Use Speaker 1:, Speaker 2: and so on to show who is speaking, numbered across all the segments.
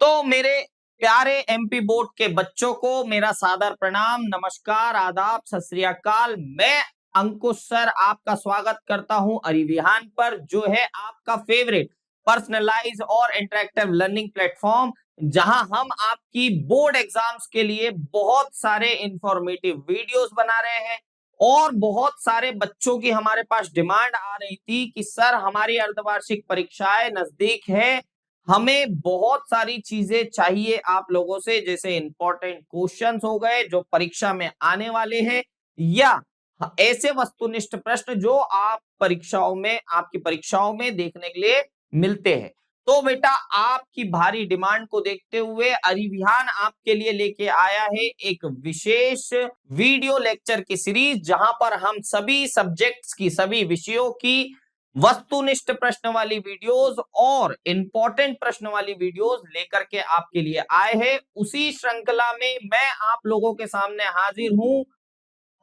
Speaker 1: तो मेरे प्यारे एमपी बोर्ड के बच्चों को मेरा सादर प्रणाम, नमस्कार, आदाब, सत श्री अकाल। मैं अंकुश सर आपका स्वागत करता हूं अरिविहान पर, जो है आपका फेवरेट पर्सनलाइज और इंटरेक्टिव लर्निंग प्लेटफॉर्म, जहां हम आपकी बोर्ड एग्जाम्स के लिए बहुत सारे इंफॉर्मेटिव वीडियोस बना रहे हैं। और बहुत सारे बच्चों की हमारे पास डिमांड आ रही थी कि सर हमारी अर्धवार्षिक परीक्षाएं नजदीक है, हमें बहुत सारी चीजें चाहिए आप लोगों से, जैसे इंपॉर्टेंट क्वेश्चंस हो गए जो परीक्षा में आने वाले हैं, या ऐसे वस्तुनिष्ठ प्रश्न जो आप परीक्षाओं में आपकी परीक्षाओं में देखने के लिए मिलते हैं। तो बेटा आपकी भारी डिमांड को देखते हुए अरिविहान आपके लिए लेके आया है एक विशेष वीडियो लेक्चर की सीरीज, जहां पर हम सभी सब्जेक्ट्स की, सभी विषयों की वस्तुनिष्ठ प्रश्न वाली वीडियोस और इंपॉर्टेंट प्रश्न वाली वीडियोस लेकर के आपके लिए आए हैं। उसी श्रृंखला में मैं आप लोगों के सामने हाजिर हूं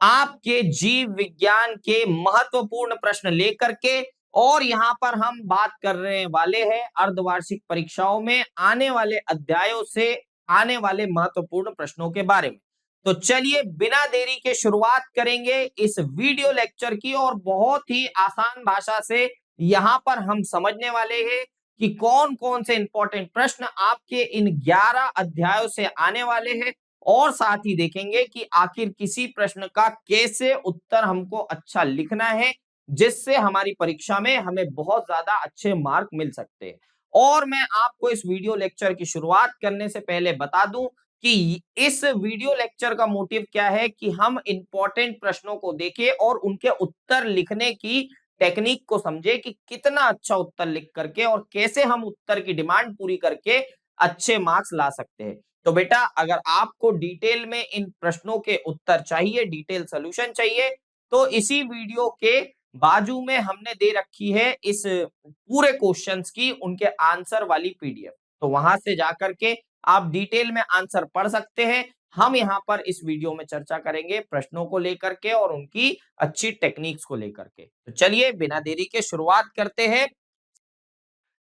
Speaker 1: आपके जीव विज्ञान के महत्वपूर्ण प्रश्न लेकर के। और यहां पर हम बात करने वाले हैं अर्धवार्षिक परीक्षाओं में आने वाले अध्यायों से आने वाले महत्वपूर्ण प्रश्नों के बारे में। तो चलिए बिना देरी के शुरुआत करेंगे इस वीडियो लेक्चर की, और बहुत ही आसान भाषा से यहां पर हम समझने वाले हैं कि कौन कौन से इंपॉर्टेंट प्रश्न आपके इन 11 अध्यायों से आने वाले हैं, और साथ ही देखेंगे कि आखिर किसी प्रश्न का कैसे उत्तर हमको अच्छा लिखना है, जिससे हमारी परीक्षा में हमें बहुत ज्यादा अच्छे मार्क मिल सकते हैं। और मैं आपको इस वीडियो लेक्चर की शुरुआत करने से पहले बता दूं कि इस वीडियो लेक्चर का मोटिव क्या है कि हम इंपॉर्टेंट प्रश्नों को देखें और उनके उत्तर लिखने की टेक्निक को समझे कि कितना अच्छा उत्तर लिख करके और कैसे हम उत्तर की डिमांड पूरी करके अच्छे मार्क्स ला सकते हैं। तो बेटा अगर आपको डिटेल में इन प्रश्नों के उत्तर चाहिए, डिटेल सॉल्यूशन चाहिए, तो इसी वीडियो के बाजू में हमने दे रखी है इस पूरे क्वेश्चंस की उनके आंसर वाली पीडीएफ। तो वहां से जाकर के आप डिटेल में आंसर पढ़ सकते हैं। हम यहाँ पर इस वीडियो में चर्चा करेंगे प्रश्नों को लेकर के और उनकी अच्छी टेक्निक्स को लेकर के। तो चलिए बिना देरी के शुरुआत करते हैं।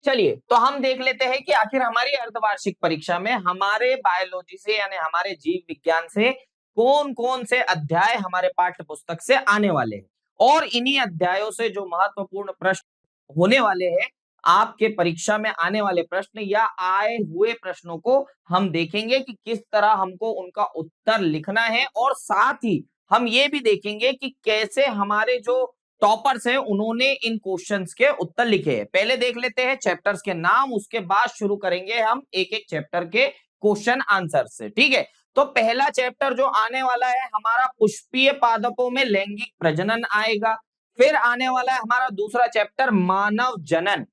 Speaker 1: चलिए तो हम देख लेते हैं कि आखिर हमारी अर्धवार्षिक परीक्षा में हमारे बायोलॉजी से यानी हमारे जीव विज्ञान से कौन कौन से अध्याय हमारे पाठ्य पुस्तक से आने वाले हैं, और इन्हीं अध्यायों से जो महत्वपूर्ण प्रश्न होने वाले हैं आपके परीक्षा में आने वाले प्रश्न या आए हुए प्रश्नों को हम देखेंगे कि किस तरह हमको उनका उत्तर लिखना है, और साथ ही हम ये भी देखेंगे कि कैसे हमारे जो टॉपर्स हैं उन्होंने इन क्वेश्चंस के उत्तर लिखे हैं। पहले देख लेते हैं चैप्टर्स के नाम, उसके बाद शुरू करेंगे हम एक एक चैप्टर के क्वेश्चन आंसर से। ठीक है, तो पहला चैप्टर जो आने वाला है हमारा पुष्पीय पादपों में लैंगिक प्रजनन आएगा। फिर आने वाला है हमारा दूसरा चैप्टर मानव जनन।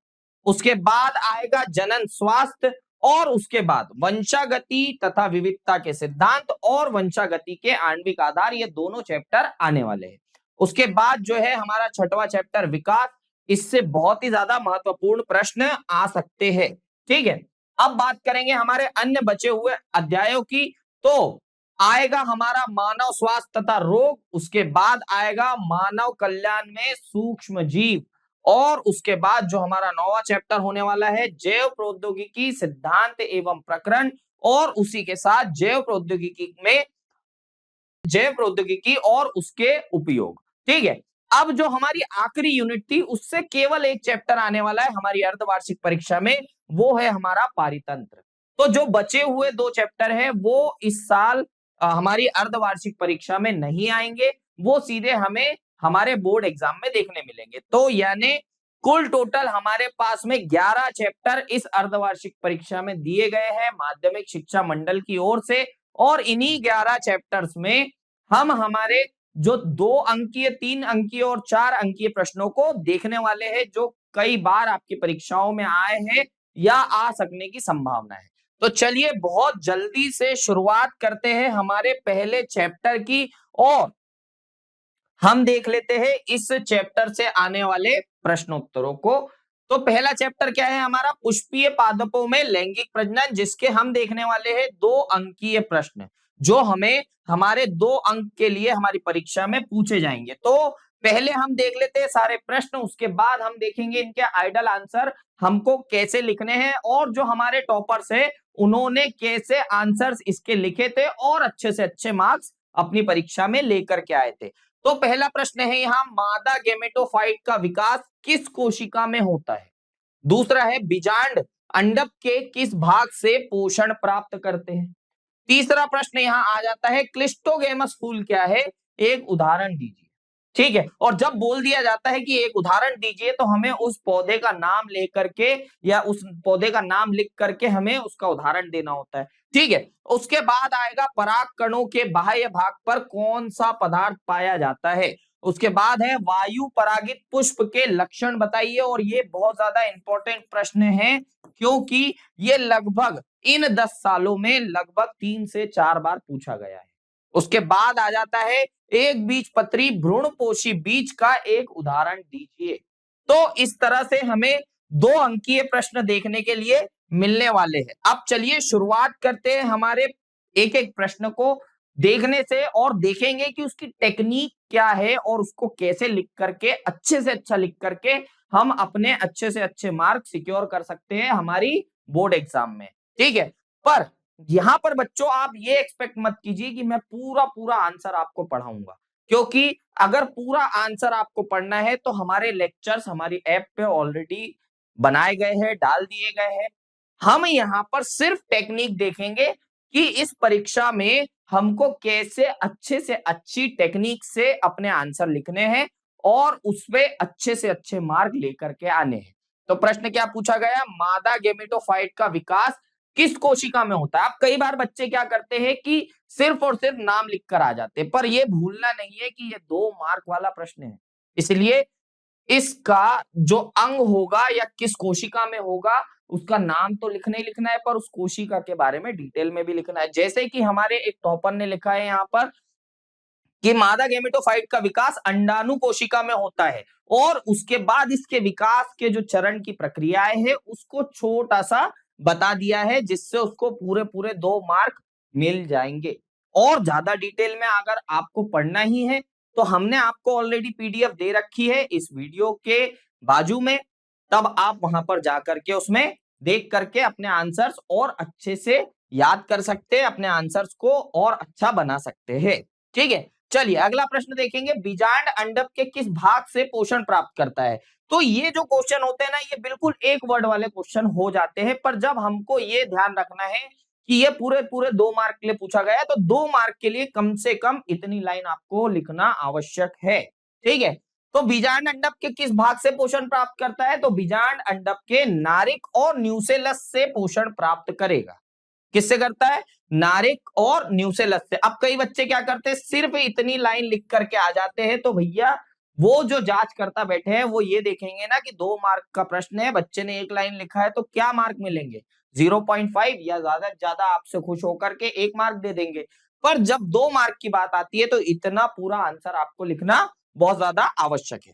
Speaker 1: उसके बाद आएगा जनन स्वास्थ्य, और उसके बाद वंशागति तथा विविधता के सिद्धांत और वंशागति के आणविक आधार, ये दोनों चैप्टर आने वाले हैं। उसके बाद जो है हमारा छठवां चैप्टर विकास, इससे बहुत ही ज्यादा महत्वपूर्ण प्रश्न आ सकते हैं। ठीक है, अब बात करेंगे हमारे अन्य बचे हुए अध्यायों की। तो आएगा हमारा मानव स्वास्थ्य तथा रोग, उसके बाद आएगा मानव कल्याण में सूक्ष्म जीव, और उसके बाद जो हमारा 9वां चैप्टर होने वाला है जैव प्रौद्योगिकी सिद्धांत एवं प्रकरण, और उसी के साथ जैव प्रौद्योगिकी और उसके उपयोग। ठीक है, अब जो हमारी आखिरी यूनिट थी उससे केवल एक चैप्टर आने वाला है हमारी अर्धवार्षिक परीक्षा में, वो है हमारा पारितंत्र। तो जो बचे हुए 2 चैप्टर है वो इस साल हमारी अर्धवार्षिक परीक्षा में नहीं आएंगे, वो सीधे हमें हमारे बोर्ड एग्जाम में देखने मिलेंगे। तो यानी कुल टोटल हमारे पास में 11 चैप्टर इस अर्धवार्षिक परीक्षा में दिए गए हैं माध्यमिक शिक्षा मंडल की ओर से, और इन्हीं 11 चैप्टर्स में हम हमारे जो 2 अंकीय, 3 अंकीय और 4 अंकीय प्रश्नों को देखने वाले हैं, जो कई बार आपकी परीक्षाओं में आए हैं या आ सकने की संभावना है। तो चलिए बहुत जल्दी से शुरुआत करते हैं हमारे पहले चैप्टर की, और हम देख लेते हैं इस चैप्टर से आने वाले प्रश्नोत्तरों को। तो पहला चैप्टर क्या है हमारा, पुष्पीय पादपों में लैंगिक प्रजनन, जिसके हम देखने वाले हैं 2 अंकीय प्रश्न, जो हमें हमारे 2 अंक के लिए हमारी परीक्षा में पूछे जाएंगे। तो पहले हम देख लेते हैं सारे प्रश्न, उसके बाद हम देखेंगे इनके आइडल आंसर हमको कैसे लिखने हैं और जो हमारे टॉपर्स है उन्होंने कैसे आंसर्स इसके लिखे थे और अच्छे से अच्छे मार्क्स अपनी परीक्षा में लेकर के आए थे। तो पहला प्रश्न है यहाँ, मादा गेमेटोफाइट का विकास किस कोशिका में होता है? दूसरा है, बीजांड अंडक के किस भाग से पोषण प्राप्त करते हैं? तीसरा प्रश्न यहां आ जाता है, क्लिस्टोगेमस फूल क्या है? एक उदाहरण दीजिए। ठीक है, और जब बोल दिया जाता है कि एक उदाहरण दीजिए तो हमें उस पौधे का नाम लेकर के या उस पौधे का नाम लिख करके हमें उसका उदाहरण देना होता है। ठीक है, उसके बाद आएगा, पराग कणों के बाह्य भाग पर कौन सा पदार्थ पाया जाता है? उसके बाद है, वायु परागित पुष्प के लक्षण बताइए, और ये बहुत ज्यादा इंपॉर्टेंट प्रश्न है क्योंकि ये लगभग इन 10 सालों में लगभग 3 से 4 बार पूछा गया है। उसके बाद आ जाता है, एक बीजपत्री भ्रूणपोषी बीज का एक उदाहरण दीजिए। तो इस तरह से हमें 2 अंकीय प्रश्न देखने के लिए मिलने वाले हैं। अब चलिए शुरुआत करते हैं हमारे एक एक प्रश्न को देखने से और देखेंगे कि उसकी टेक्निक क्या है और उसको कैसे लिख करके अच्छे से अच्छा लिख करके हम अपने अच्छे से अच्छे मार्क सिक्योर कर सकते हैं हमारी बोर्ड एग्जाम में। ठीक है, पर यहां पर बच्चों आप ये एक्सपेक्ट मत कीजिए कि मैं पूरा पूरा आंसर आपको पढ़ाऊंगा, क्योंकि अगर पूरा आंसर आपको पढ़ना है तो हमारे लेक्चर्स हमारी ऐप पे ऑलरेडी बनाए गए हैं, डाल दिए गए हैं। हम यहाँ पर सिर्फ टेक्निक देखेंगे कि इस परीक्षा में हमको कैसे अच्छे से अच्छी टेक्निक से अपने आंसर लिखने हैं और उसपे अच्छे से अच्छे मार्क लेकर के आने हैं। तो प्रश्न क्या पूछा गया, मादा गेमेटोफाइट का विकास किस कोशिका में होता है? अब कई बार बच्चे क्या करते हैं कि सिर्फ और सिर्फ नाम लिखकर आ जाते हैं, पर यह भूलना नहीं है कि ये 2 मार्क वाला प्रश्न है, इसलिए इसका जो अंग होगा या किस कोशिका में होगा उसका नाम तो लिखना ही लिखना है, पर उस कोशिका के बारे में डिटेल में भी लिखना है। जैसे कि हमारे एक टॉपर ने लिखा है यहाँ पर कि मादा गेमेटोफाइट का विकास अंडाणु कोशिका में होता है और उसके बाद इसके विकास के जो चरण की प्रक्रियाएं है उसको छोटा सा बता दिया है, जिससे उसको पूरे पूरे 2 मार्क मिल जाएंगे। और ज्यादा डिटेल में अगर आपको पढ़ना ही है तो हमने आपको ऑलरेडी पीडीएफ दे रखी है इस वीडियो के बाजू में, तब आप वहां पर जाकर के उसमें देख करके अपने आंसर्स और अच्छे से याद कर सकते हैं, अपने आंसर्स को और अच्छा बना सकते हैं। ठीक है, चलिए अगला प्रश्न देखेंगे, बीजांड अंडक के किस भाग से पोषण प्राप्त करता है? तो ये जो क्वेश्चन होते हैं ना, ये बिल्कुल एक वर्ड वाले क्वेश्चन हो जाते हैं, पर जब हमको ये ध्यान रखना है कि ये पूरे पूरे 2 मार्क के लिए पूछा गया है तो 2 मार्क के लिए कम से कम इतनी लाइन आपको लिखना आवश्यक है। ठीक है, तो बीजांड अंडक के किस भाग से पोषण प्राप्त करता है? तो बीजांड अंडक के नारिक और न्यूसेलस से पोषण प्राप्त करेगा। किससे करता है? नारिक और न्यूसेलस से। अब कई बच्चे क्या करते हैं, सिर्फ इतनी लाइन लिख करके आ जाते हैं, तो भैया वो जो जांच करता बैठे हैं वो ये देखेंगे ना कि 2 मार्क का प्रश्न है, बच्चे ने 1 लाइन लिखा है तो क्या मार्क मिलेंगे? 0.5 या ज्यादा से ज्यादा आपसे खुश होकर के 1 मार्क दे देंगे। पर जब 2 मार्क की बात आती है तो इतना पूरा आंसर आपको लिखना बहुत ज्यादा आवश्यक है।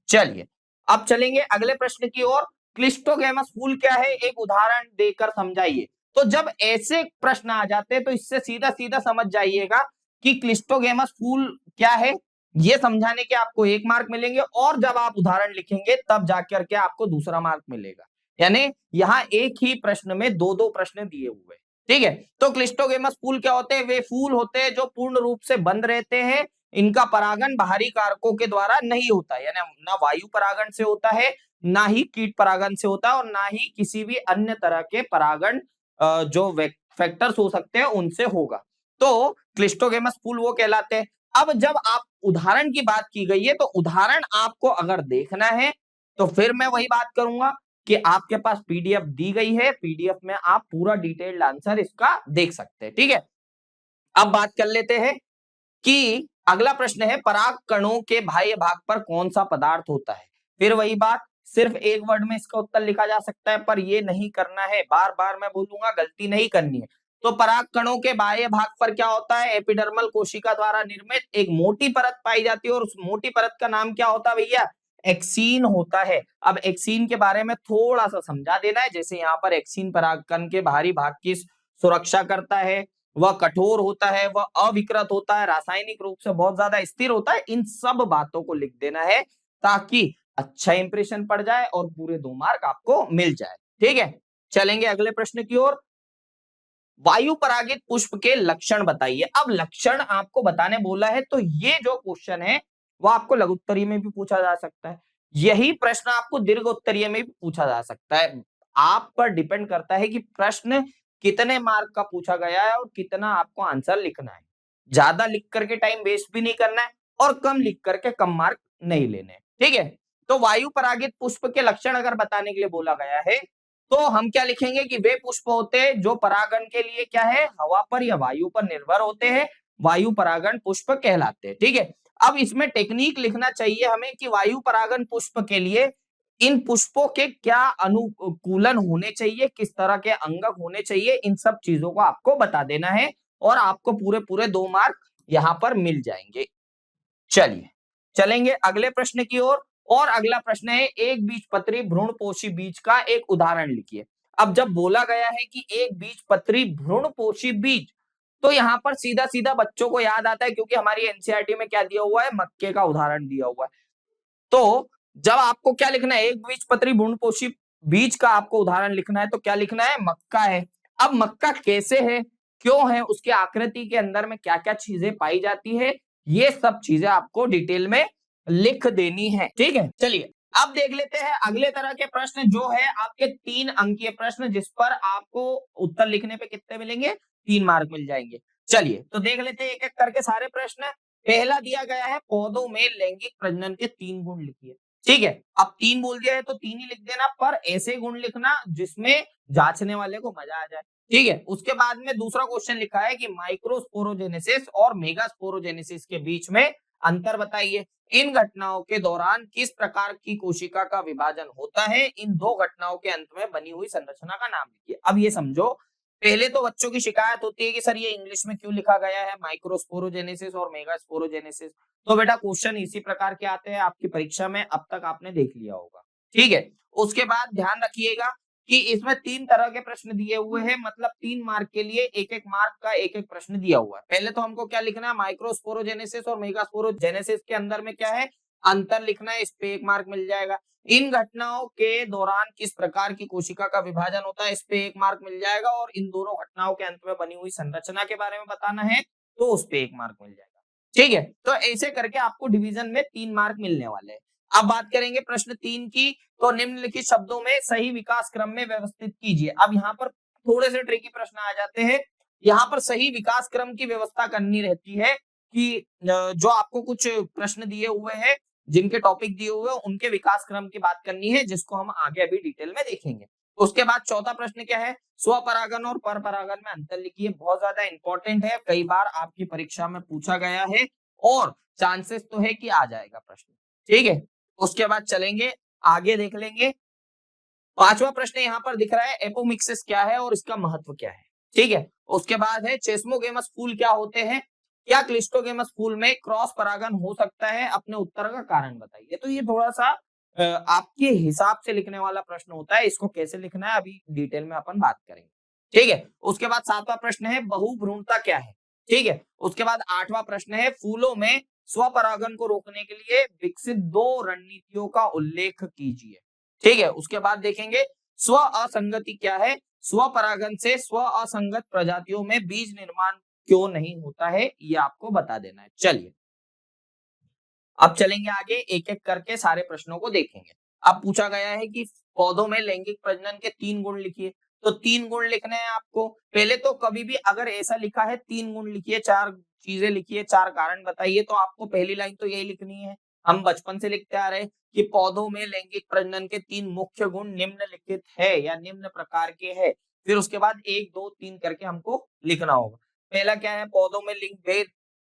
Speaker 1: चलिए अब चलेंगे अगले प्रश्न की ओर, क्लिस्टोगेमस फूल क्या है? एक उदाहरण देकर समझाइए। तो जब ऐसे प्रश्न आ जाते हैं तो इससे सीधा सीधा समझ जाइएगा कि क्लिस्टोगेमस फूल क्या है, ये समझाने के आपको 1 मार्क मिलेंगे और जब आप उदाहरण लिखेंगे तब जाकर के आपको दूसरा मार्क मिलेगा। यानी यहाँ एक ही प्रश्न में 2-2 प्रश्न दिए हुए हैं। ठीक है, तो क्लिस्टोगेमस फूल क्या होते हैं? वे फूल होते हैं जो पूर्ण रूप से बंद रहते हैं, इनका परागण बाहरी कारकों के द्वारा नहीं होता है, यानी ना वायु परागण से होता है, ना ही कीट परागण से होता है और ना ही किसी भी अन्य तरह के परागण जो फैक्टर्स हो सकते हैं उनसे होगा। तो क्लिस्टोगेमस फूल वो कहलाते हैं। अब जब आप उदाहरण की बात की गई है तो उदाहरण आपको अगर देखना है तो फिर मैं वही बात करूंगा कि आपके पास पीडीएफ दी गई है, पीडीएफ में आप पूरा डिटेल्ड आंसर इसका देख सकते हैं। ठीक है, अब बात कर लेते हैं कि अगला प्रश्न है, पराग कणों के बाह्य भाग पर कौन सा पदार्थ होता है? फिर वही बात, सिर्फ एक वर्ड में इसका उत्तर लिखा जा सकता है, पर ये नहीं करना है, बार बार मैं बोलूंगा, गलती नहीं करनी है। तो पराग कणों के बाह्य भाग पर क्या होता है? एपिडर्मल कोशिका द्वारा निर्मित एक मोटी परत पाई जाती है और उस मोटी परत का नाम क्या होता है भैया? एक्सीन होता है। अब एक्सीन के बारे में थोड़ा सा समझा देना है, जैसे यहाँ पर एक्सीन परागकण के बाहरी भाग की सुरक्षा करता है, वह कठोर होता है, वह अविकृत होता है, रासायनिक रूप से बहुत ज्यादा स्थिर होता है, इन सब बातों को लिख देना है ताकि अच्छा इंप्रेशन पड़ जाए और पूरे 2 मार्क आपको मिल जाए। ठीक है, चलेंगे अगले प्रश्न की ओर। वायु परागित पुष्प के लक्षण बताइए। अब लक्षण आपको बताने बोला है, तो ये जो क्वेश्चन है वो आपको लघु उत्तरीय में भी पूछा जा सकता है, यही प्रश्न आपको दीर्घ उत्तरीय में भी पूछा जा सकता है। आप पर डिपेंड करता है कि प्रश्न कितने मार्क का पूछा गया है और कितना आपको आंसर लिखना है। ज्यादा लिख करके टाइम वेस्ट भी नहीं करना है और कम लिख करके कम मार्क नहीं लेने। ठीक है, तो वायु परागित पुष्प के लक्षण अगर बताने के लिए बोला गया है तो हम क्या लिखेंगे कि वे पुष्प होते हैं जो परागण के लिए क्या है, हवा पर या वायु पर निर्भर होते हैं, वायु परागण पुष्प कहलाते हैं। ठीक है, अब इसमें टेक्निक लिखना चाहिए हमें कि वायु परागण पुष्प के लिए इन पुष्पों के क्या अनुकूलन होने चाहिए, किस तरह के अंगक होने चाहिए, इन सब चीजों को आपको बता देना है और आपको पूरे पूरे 2 मार्क यहां पर मिल जाएंगे। चलिए चलेंगे अगले प्रश्न की ओर। और अगला प्रश्न है, एक बीजपत्री भ्रूणपोषी बीज का एक उदाहरण लिखिए। अब जब बोला गया है कि एक बीजपत्री भ्रूणपोषी बीज, तो यहाँ पर सीधा सीधा बच्चों को याद आता है, क्योंकि हमारी एनसीईआरटी में क्या दिया हुआ है, मक्के का उदाहरण दिया हुआ है। तो जब आपको क्या लिखना है, एक बीजपत्री भ्रूणपोषी बीज का आपको उदाहरण लिखना है, तो क्या लिखना है, मक्का है। अब मक्का कैसे है, क्यों है, उसके आकृति के अंदर में क्या क्या चीजें पाई जाती है, ये सब चीजें आपको डिटेल में लिख देनी है। ठीक है, चलिए अब देख लेते हैं अगले तरह के प्रश्न, जो है आपके 3 अंकीय प्रश्न, जिस पर आपको उत्तर लिखने पे कितने मिलेंगे, 3 मार्क मिल जाएंगे। चलिए तो देख लेते हैं एक एक करके सारे प्रश्न। पहला दिया गया है, पौधों में लैंगिक प्रजनन के 3 गुण लिखिए। ठीक है, अब 3 बोल दिया है तो 3 ही लिख देना, पर ऐसे गुण लिखना जिसमें जांचने वाले को मजा आ जाए। ठीक है, उसके बाद में दूसरा क्वेश्चन लिखा है कि माइक्रोस्पोरोजेनेसिस और मेगास्पोरोजेनेसिस के बीच में अंतर बताइए। इन घटनाओं के दौरान किस प्रकार की कोशिका का विभाजन होता है, इन 2 घटनाओं के अंत में बनी हुई संरचना का नाम लिखिए। अब ये समझो, पहले तो बच्चों की शिकायत होती है कि सर ये इंग्लिश में क्यों लिखा गया है, माइक्रोस्पोरोजेनेसिस और मेगास्पोरोजेनेसिस। तो बेटा क्वेश्चन इसी प्रकार के आते हैं आपकी परीक्षा में, अब तक आपने देख लिया होगा। ठीक है, उसके बाद ध्यान रखिएगा कि इसमें 3 तरह के प्रश्न दिए हुए हैं, मतलब 3 मार्क के लिए एक एक मार्क का एक एक प्रश्न दिया हुआ है। पहले तो हमको क्या लिखना है, माइक्रोस्पोरोजेनेसिस और मेगास्पोरोजेनेसिस के अंदर में क्या है, अंतर लिखना है, इस पे 1 मार्क मिल जाएगा। इन घटनाओं के दौरान किस प्रकार की कोशिका का विभाजन होता है, इस पे 1 मार्क मिल जाएगा। और इन दोनों घटनाओं के अंत में बनी हुई संरचना के बारे में बताना है, तो उस पे 1 मार्क मिल जाएगा। ठीक है, तो ऐसे करके आपको डिवीजन में 3 मार्क मिलने वाले हैं। अब बात करेंगे प्रश्न 3 की, तो निम्नलिखित शब्दों में सही विकास क्रम में व्यवस्थित कीजिए। अब यहाँ पर थोड़े से ट्रिकी प्रश्न आ जाते हैं। यहाँ पर सही विकास क्रम की व्यवस्था करनी रहती है कि जो आपको कुछ प्रश्न दिए हुए हैं, जिनके टॉपिक दिए हुए हैं, उनके विकास क्रम की बात करनी है, जिसको हम आगे अभी डिटेल में देखेंगे। उसके बाद चौथा प्रश्न क्या है, स्वपरागन और परपरागन में अंतर लिखिए। बहुत ज्यादा इंपॉर्टेंट है, कई बार आपकी परीक्षा में पूछा गया है और चांसेस तो है कि आ जाएगा प्रश्न। ठीक है, उसके बाद चलेंगे आगे देख लेंगे। 5वां प्रश्न यहाँ पर दिख रहा है, एपोमिक्सिस क्या है और इसका महत्व क्या है। ठीक है, उसके बाद है चेस्मोगेमस फूल क्या होते हैं, क्या क्लिस्टोगेमस फूल में क्रॉस परागन हो सकता है, अपने उत्तर का कारण बताइए। तो ये थोड़ा सा आपके हिसाब से लिखने वाला प्रश्न होता है, इसको कैसे लिखना है अभी डिटेल में अपन बात करेंगे। ठीक है, उसके बाद 7वां प्रश्न है, बहुभ्रूणता क्या है। ठीक है, उसके बाद 8वां प्रश्न है, फूलों में स्वपरागन को रोकने के लिए विकसित 2 रणनीतियों का उल्लेख कीजिए। ठीक है, उसके बाद देखेंगे स्व असंगति क्या है, स्वपरागन से स्व असंगत प्रजातियों में बीज निर्माण क्यों नहीं होता है, ये आपको बता देना है। चलिए अब चलेंगे आगे, एक एक करके सारे प्रश्नों को देखेंगे। अब पूछा गया है कि पौधों में लैंगिक प्रजनन के 3 गुण लिखिए, तो 3 गुण लिखने हैं आपको। पहले तो कभी भी अगर ऐसा लिखा है 3 गुण लिखिए, 4 चीजें लिखिए, 4 कारण बताइए, तो आपको पहली लाइन तो यही लिखनी है। हम बचपन से लिखते आ रहे हैं कि पौधों में लैंगिक प्रजनन के 3 मुख्य गुण निम्नलिखित है या निम्न प्रकार के है। फिर उसके बाद 1 2 3 करके हमको लिखना होगा। पहला क्या है, पौधों में लिंग भेद,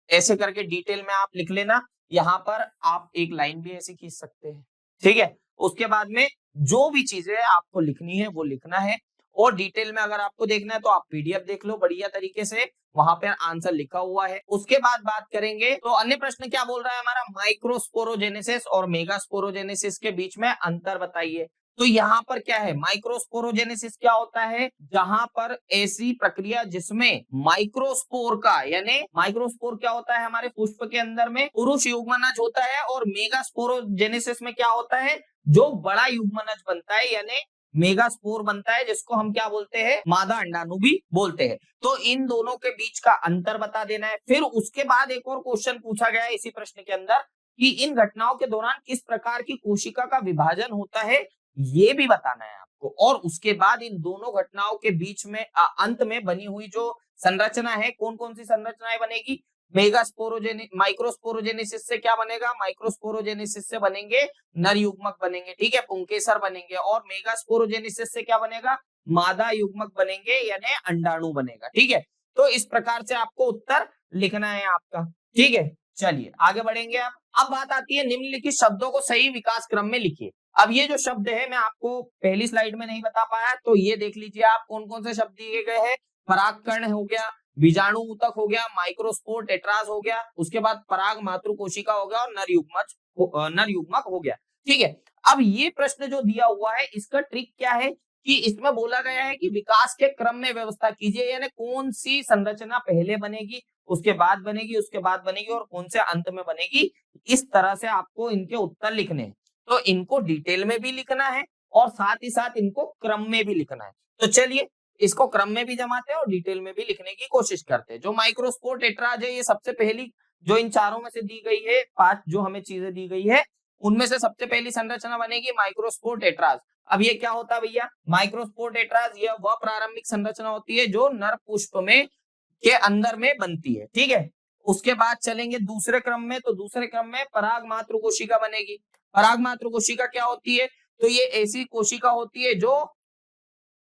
Speaker 1: ऐसे करके डिटेल में आप लिख लेना। यहाँ पर आप एक लाइन भी ऐसी खींच सकते हैं। ठीक है, उसके बाद में जो भी चीजें आपको लिखनी है वो लिखना है, और डिटेल में अगर आपको देखना है तो आप पीडीएफ देख लो बढ़िया तरीके से, वहां पर आंसर लिखा हुआ है। उसके बाद बात करेंगे, तो अन्य प्रश्न क्या बोल रहा है हमारा, माइक्रोस्पोरोजेनेसिस और मेगास्पोरोजेनेसिस के बीच में अंतर बताइए। तो यहाँ पर क्या है, माइक्रोस्पोरोजेनेसिस क्या होता है, जहां पर ऐसी प्रक्रिया जिसमें माइक्रोस्पोर का, यानी माइक्रोस्पोर क्या होता है, हमारे पुष्प के अंदर में पुरुष युग्मनज होता है, और मेगास्पोरोजेनेसिस में क्या होता है, जो बड़ा युग्मनज बनता है, यानी मेगास्पोर बनता है, जिसको हम क्या बोलते हैं, मादा अंडाणु भी बोलते हैं। तो इन दोनों के बीच का अंतर बता देना है। फिर उसके बाद एक और क्वेश्चन पूछा गया है इसी प्रश्न के अंदर कि इन घटनाओं के दौरान किस प्रकार की कोशिका का विभाजन होता है, ये भी बताना है आपको। और उसके बाद इन दोनों घटनाओं के बीच में अंत में बनी हुई जो संरचना है, कौन कौन सी संरचनाएं बनेगी, माइक्रोस्पोरोजेनेसिस से क्या बनेगा, माइक्रोस्पोरोजेनेसिस से बनेंगे नर युग्मक बनेंगे, ठीक है, पुंकेसर बनेंगे, और मेगास्पोरोजेनेसिस से क्या बनेगा, मादा युग्मक बनेंगे, यानी अंडाणु बनेगा, ठीक है। तो इस प्रकार से आपको उत्तर लिखना है आपका, ठीक है। चलिए आगे बढ़ेंगे। अब बात आती है निम्नलिखित शब्दों को सही विकास क्रम में लिखिए। अब ये जो शब्द है मैं आपको पहली स्लाइड में नहीं बता पाया, तो ये देख लीजिए आप कौन कौन से शब्द दिए गए हैं। परागकण हो गया, बीजाणु ऊतक हो गया, माइक्रोस्पोर टेट्रास हो गया, उसके बाद पराग मातृ कोशिका हो गया, और नर युग्मक हो गया, ठीक है। अब ये प्रश्न जो दिया हुआ है, इसका ट्रिक क्या है कि इसमें बोला गया है कि विकास के क्रम में व्यवस्था कीजिए, यानी कौन सी संरचना पहले बनेगी, उसके बाद बनेगी, उसके बाद बनेगी, और कौन से अंत में बनेगी। इस तरह से आपको इनके उत्तर लिखने हैं। तो इनको डिटेल में भी लिखना है और साथ ही साथ इनको क्रम में भी लिखना है। तो चलिए इसको क्रम में भी जमाते हैं और डिटेल में भी लिखने की कोशिश करते हैं। जो माइक्रोस्पोर टेट्राज है, ये सबसे पहली जो इन चारों में से दी गई है, 5 जो हमें चीजें दी गई है, उनमें से सबसे पहली संरचना बनेगी माइक्रोस्पोर टेट्राज। अब ये क्या होता है भैया, माइक्रोस्पोर टेट्राज यह वह प्रारंभिक संरचना होती है जो नर पुष्प में के अंदर में बनती है, ठीक है। उसके बाद चलेंगे दूसरे क्रम में, तो दूसरे क्रम में पराग मातृ कोशिका बनेगी। पराग मातृ कोशिका क्या होती है, तो ये ऐसी कोशिका होती है जो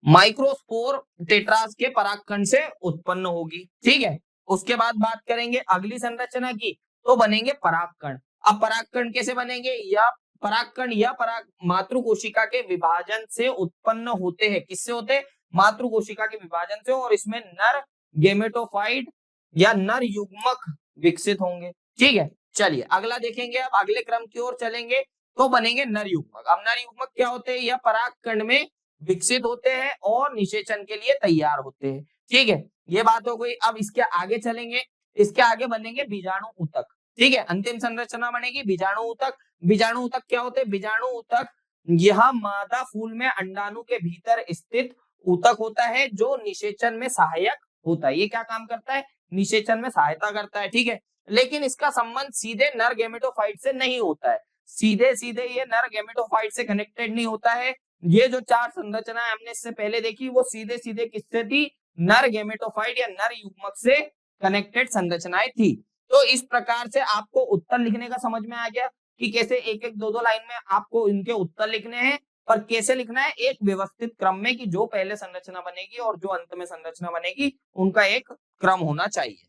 Speaker 1: माइक्रोस्पोर टेट्रास के परागकण से उत्पन्न होगी, ठीक है। उसके बाद बात करेंगे अगली संरचना की, तो बनेंगे परागकण। अब परागकण कैसे बनेंगे, या परागकण या पराग मातृ कोशिका के विभाजन से उत्पन्न होते हैं। किससे होते हैं, मातृ कोशिका के विभाजन से, और इसमें नर गेमेटोफाइट या नर युग्मक विकसित होंगे, ठीक है। चलिए अगला देखेंगे, अब अगले क्रम की ओर चलेंगे, तो बनेंगे नर युग्मक। अब नर युग्मक क्या होते हैं, यह परागकण में विकसित होते हैं और निषेचन के लिए तैयार होते हैं, ठीक है। ये बात हो गई। अब इसके आगे चलेंगे, इसके आगे बनेंगे बीजाणु ऊतक, ठीक है। अंतिम संरचना बनेगी बीजाणु ऊतक। बीजाणु ऊतक क्या होते हैं, बीजाणु ऊतक यह मादा फूल में अंडाणु के भीतर स्थित ऊतक होता है जो निषेचन में सहायक होता है। ये क्या काम करता है, निषेचन में सहायता करता है, ठीक है। लेकिन इसका संबंध सीधे नर गेमेटोफाइट से नहीं होता है, सीधे सीधे ये नर गेमेटोफाइट से कनेक्टेड नहीं होता है। ये जो 4 संरचनाएं हमने इससे पहले देखी, वो सीधे सीधे किससे थी, नर गेमेटोफाइट या नर युग्मक से कनेक्टेड संरचनाएं थी। तो इस प्रकार से आपको उत्तर लिखने का समझ में आ गया कि कैसे एक एक दो दो लाइन में आपको इनके उत्तर लिखने हैं, और कैसे लिखना है, एक व्यवस्थित क्रम में, कि जो पहले संरचना बनेगी और जो अंत में संरचना बनेगी उनका एक क्रम होना चाहिए।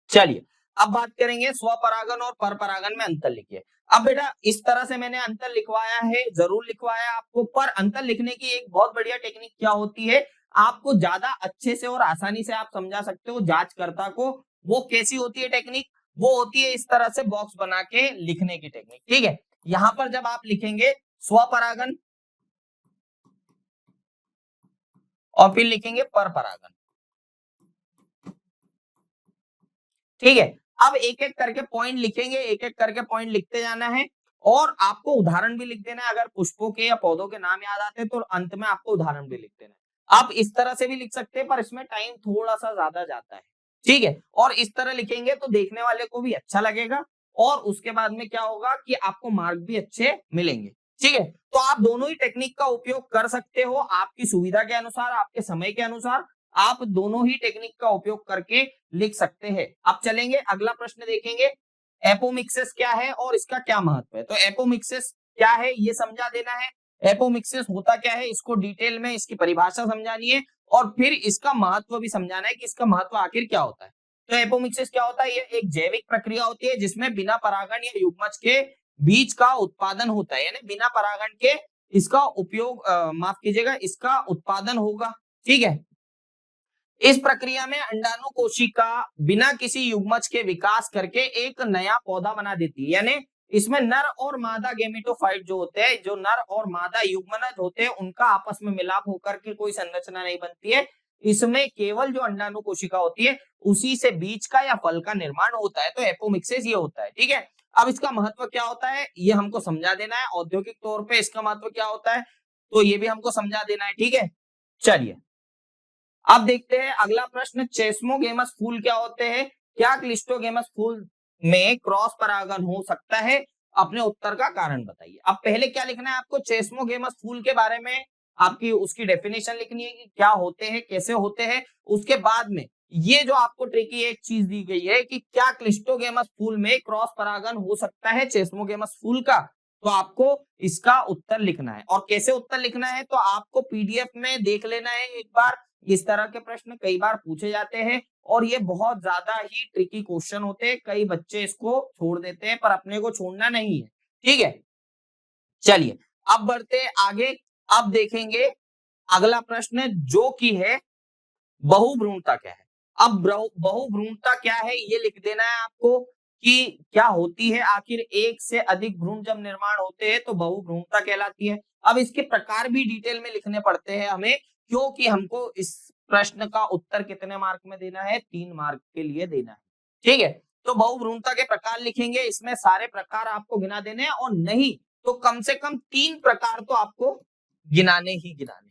Speaker 1: चलिए अब बात करेंगे स्वपरागन और परपरागन में अंतर लिखिए। अब बेटा इस तरह से मैंने अंतर लिखवाया है, जरूर लिखवाया आपको, पर अंतर लिखने की एक बहुत बढ़िया टेक्निक क्या होती है, आपको ज्यादा अच्छे से और आसानी से आप समझा सकते हो जांचकर्ता को। वो कैसी होती है टेक्निक, वो होती है इस तरह से बॉक्स बना के लिखने की टेक्निक, ठीक है। यहां पर जब आप लिखेंगे स्वपरागन और फिर लिखेंगे परपरागन, ठीक है। अब एक एक करके पॉइंट लिखेंगे, एक एक करके पॉइंट लिखते जाना है, और आपको उदाहरण भी लिख देना है। अगर पुष्पों के या पौधों के नाम याद आते हैं तो अंत में आपको उदाहरण भी लिख देना है। आप इस तरह से भी लिख सकते हैं, पर इसमें टाइम थोड़ा सा ज्यादा जाता है, ठीक है। और इस तरह लिखेंगे तो देखने वाले को भी अच्छा लगेगा, और उसके बाद में क्या होगा कि आपको मार्क भी अच्छे मिलेंगे, ठीक है। तो आप दोनों ही टेक्निक का उपयोग कर सकते हो, आपकी सुविधा के अनुसार, आपके समय के अनुसार आप दोनों ही टेक्निक का उपयोग करके लिख सकते हैं। अब चलेंगे अगला प्रश्न देखेंगे, एपोमिक्सिस क्या है और इसका क्या महत्व है। तो एपोमिक्सिस क्या है ये समझा देना है, एपोमिक्सिस होता क्या है इसको डिटेल में इसकी परिभाषा समझानी है, और फिर इसका महत्व भी समझाना है कि इसका महत्व आखिर क्या होता है। तो एपोमिक्सिस क्या होता है, ये एक जैविक प्रक्रिया होती है जिसमें बिना परागण या युग्मज के बीज का उत्पादन होता है, यानी बिना परागण के इसका उपयोग माफ कीजिएगा, इसका उत्पादन होगा, ठीक है। इस प्रक्रिया में अंडाणु कोशिका बिना किसी युग्मज के विकास करके एक नया पौधा बना देती है, यानी इसमें नर और मादा गेमेटोफाइट जो होते हैं, जो नर और मादा युग्मनज होते हैं, उनका आपस में मिलाप होकर के कोई संरचना नहीं बनती है। इसमें केवल जो अंडाणु कोशिका होती है उसी से बीज का या फल का निर्माण होता है। तो एपोमिक्सिस ये होता है, ठीक है। अब इसका महत्व क्या होता है ये हमको समझा देना है। औद्योगिक तौर पे इसका महत्व क्या होता है तो ये भी हमको समझा देना है, ठीक है। चलिए अब देखते हैं अगला प्रश्न, चेस्मोगेमस फूल क्या होते हैं? क्या क्लिस्टोगेमस फूल में क्रॉस परागण हो सकता है? अपने उत्तर का कारण बताइए। अब पहले क्या लिखना है आपको? चेस्मोगेमस फूल के बारे में आपकी उसकी डेफिनेशन लिखनी है कि क्या होते हैं, कैसे होते हैं। उसके बाद में ये जो आपको ट्रिकी एक चीज दी गई है कि क्या क्लिस्टोगेमस फूल में क्रॉस परागण हो सकता है चेस्मोगेमस फूल का, तो आपको इसका उत्तर लिखना है। और कैसे उत्तर लिखना है तो आपको पीडीएफ में देख लेना है एक बार। इस तरह के प्रश्न कई बार पूछे जाते हैं और ये बहुत ज्यादा ही ट्रिकी क्वेश्चन होते हैं। कई बच्चे इसको छोड़ देते हैं पर अपने को छोड़ना नहीं है, ठीक है। चलिए अब बढ़ते हैं आगे। अब देखेंगे अगला प्रश्न जो कि है बहुभ्रूणता क्या है। अब बहुभ्रूणता क्या है ये लिख देना है आपको कि क्या होती है। आखिर एक से अधिक भ्रूण जब निर्माण होते हैं तो बहुभ्रूणता कहलाती है। अब इसके प्रकार भी डिटेल में लिखने पड़ते हैं हमें, क्योंकि हमको इस प्रश्न का उत्तर कितने मार्क में देना है? 3 मार्क के लिए देना है, ठीक है। तो बहुभ्रूणता के प्रकार लिखेंगे, इसमें सारे प्रकार आपको गिना देने हैं और नहीं तो कम से कम 3 प्रकार तो आपको गिनाने ही गिनाने,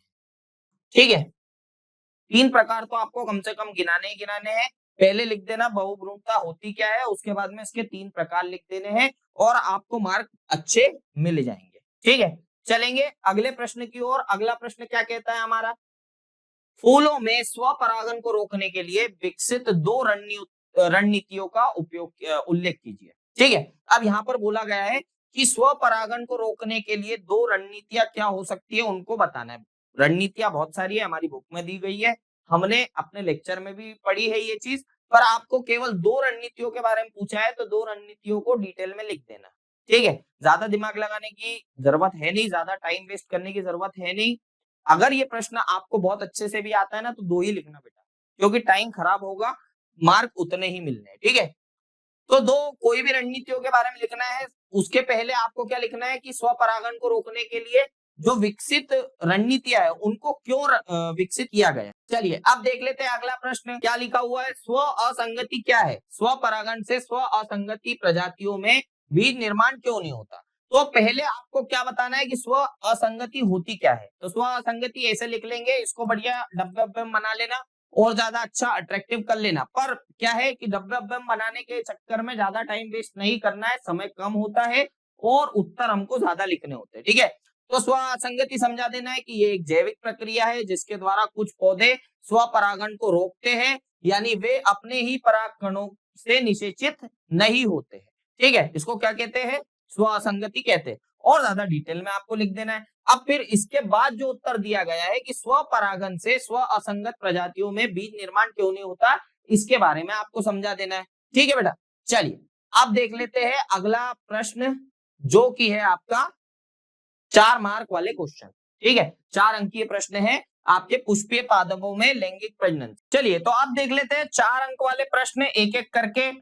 Speaker 1: ठीक है। 3 प्रकार तो आपको कम से कम गिनाने ही गिनाने हैं। पहले लिख देना बहुभ्रूणता होती क्या है, उसके बाद में इसके 3 प्रकार लिख देने हैं और आपको मार्क अच्छे मिल जाएंगे, ठीक है। चलेंगे अगले प्रश्न की ओर। अगला प्रश्न क्या कहता है हमारा? फूलों में स्वपरागन को रोकने के लिए विकसित 2 रणनीतियों का उल्लेख कीजिए, ठीक है। अब यहाँ पर बोला गया है कि स्वपरागन को रोकने के लिए 2 रणनीतियां क्या हो सकती है उनको बताना है। रणनीतियां बहुत सारी है, हमारी बुक में दी गई है, हमने अपने लेक्चर में भी पढ़ी है ये चीज, पर आपको केवल 2 रणनीतियों के बारे में पूछा है तो 2 रणनीतियों को डिटेल में लिख देना, ठीक है। ज्यादा दिमाग लगाने की जरूरत है नहीं, ज्यादा टाइम वेस्ट करने की जरूरत है नहीं। अगर ये प्रश्न आपको बहुत अच्छे से भी आता है ना तो 2 ही लिखना बेटा, क्योंकि टाइम खराब होगा, मार्क उतने ही मिलने हैं, ठीक है। तो 2 कोई भी रणनीतियों के बारे में लिखना है। उसके पहले आपको क्या लिखना है कि स्वपरागन को रोकने के लिए जो विकसित रणनीतियां है उनको क्यों विकसित किया गया। चलिए अब देख लेते हैं अगला प्रश्न क्या लिखा हुआ है। स्व असंगति क्या है? स्वपरागन से स्व असंगति प्रजातियों में बीज निर्माण क्यों नहीं होता? तो पहले आपको क्या बताना है कि स्व असंगति होती क्या है। तो स्व असंगति ऐसे लिख लेंगे, इसको बढ़िया डब्बे बना लेना और ज्यादा अच्छा अट्रैक्टिव कर लेना। पर क्या है कि डब्बे बनाने के चक्कर में ज्यादा टाइम वेस्ट नहीं करना है, समय कम होता है और उत्तर हमको ज्यादा लिखने होते हैं, ठीक है। तो स्व असंगति समझा देना है कि ये एक जैविक प्रक्रिया है जिसके द्वारा कुछ पौधे स्वपरागन को रोकते हैं, यानी वे अपने ही पराग कणों से निषेचित नहीं होते हैं, ठीक है। इसको क्या कहते हैं? स्व असंगति कहते हैं। और ज्यादा डिटेल में आपको लिख देना है। अब फिर इसके बाद जो उत्तर दिया गया है कि स्वपरागन से स्व असंगत प्रजातियों में बीज निर्माण क्यों नहीं होता, इसके बारे में आपको समझा देना है, ठीक है बेटा। चलिए अब देख लेते हैं अगला प्रश्न जो कि है आपका 4 मार्क वाले क्वेश्चन, ठीक है। 4 अंकीय प्रश्न है आपके पुष्पीय पादपों में लैंगिक प्रजनन। चलिए तो अब देख लेते हैं 4 अंक वाले प्रश्न एक एक करके।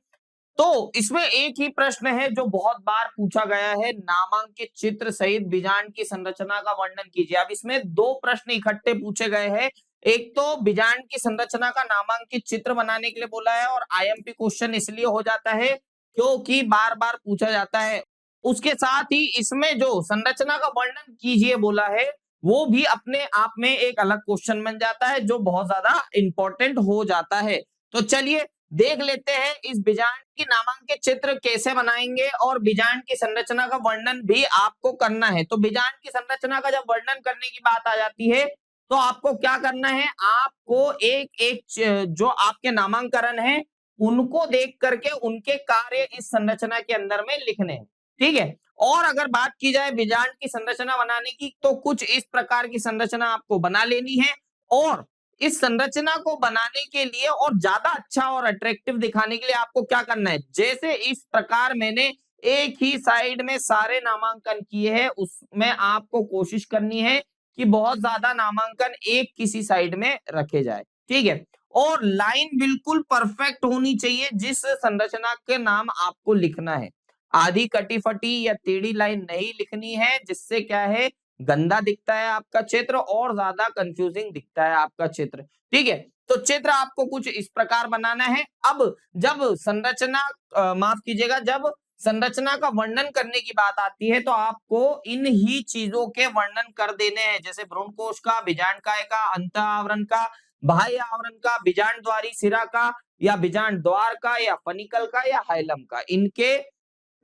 Speaker 1: तो इसमें एक ही प्रश्न है जो बहुत बार पूछा गया है, नामांकित चित्र सहित बीजांड की संरचना का वर्णन कीजिए। अब इसमें 2 प्रश्न इकट्ठे पूछे गए हैं। एक तो बीजांड की संरचना का नामांकित चित्र बनाने के लिए बोला है और आईएमपी क्वेश्चन इसलिए हो जाता है क्योंकि बार बार पूछा जाता है। उसके साथ ही इसमें जो संरचना का वर्णन कीजिए बोला है वो भी अपने आप में एक अलग क्वेश्चन बन जाता है जो बहुत ज्यादा इंपॉर्टेंट हो जाता है। तो चलिए देख लेते हैं इस बीजांड की नामांकित चित्र कैसे बनाएंगे और बीजांड की संरचना का वर्णन भी आपको करना है। तो बीजांड की संरचना का जब वर्णन करने की बात आ जाती है तो आपको क्या करना है, आपको एक एक जो आपके नामांकन है उनको देख करके उनके कार्य इस संरचना के अंदर में लिखने हैं, ठीक है। और अगर बात की जाए बीजांड की संरचना बनाने की तो कुछ इस प्रकार की संरचना आपको बना लेनी है और इस संरचना को बनाने के लिए और ज्यादा अच्छा और अट्रैक्टिव दिखाने के लिए आपको क्या करना है, जैसे इस प्रकार मैंने एक ही साइड में सारे नामांकन किए हैं उसमें आपको कोशिश करनी है कि बहुत ज्यादा नामांकन एक किसी साइड में रखे जाए, ठीक है। और लाइन बिल्कुल परफेक्ट होनी चाहिए जिस संरचना के नाम आपको लिखना है। आधी कटी फटी या टेढ़ी लाइन नहीं लिखनी है, जिससे क्या है गंदा दिखता है आपका चित्र और ज्यादा कंफ्यूजिंग दिखता है आपका चित्र। ठीक है, तो चित्र आपको कुछ इस प्रकार बनाना है। अब जब संरचना माफ कीजिएगा, जब संरचना का वर्णन करने की बात आती है तो आपको इन ही चीजों के वर्णन कर देने हैं, जैसे भ्रूणकोश का, बीजांडकाय का, अंत आवरण का, बाह्य आवरण का, बीजांडद्वारी सिरा का, या बीजांड द्वार का, या फनिकल का, या हाइलम का। इनके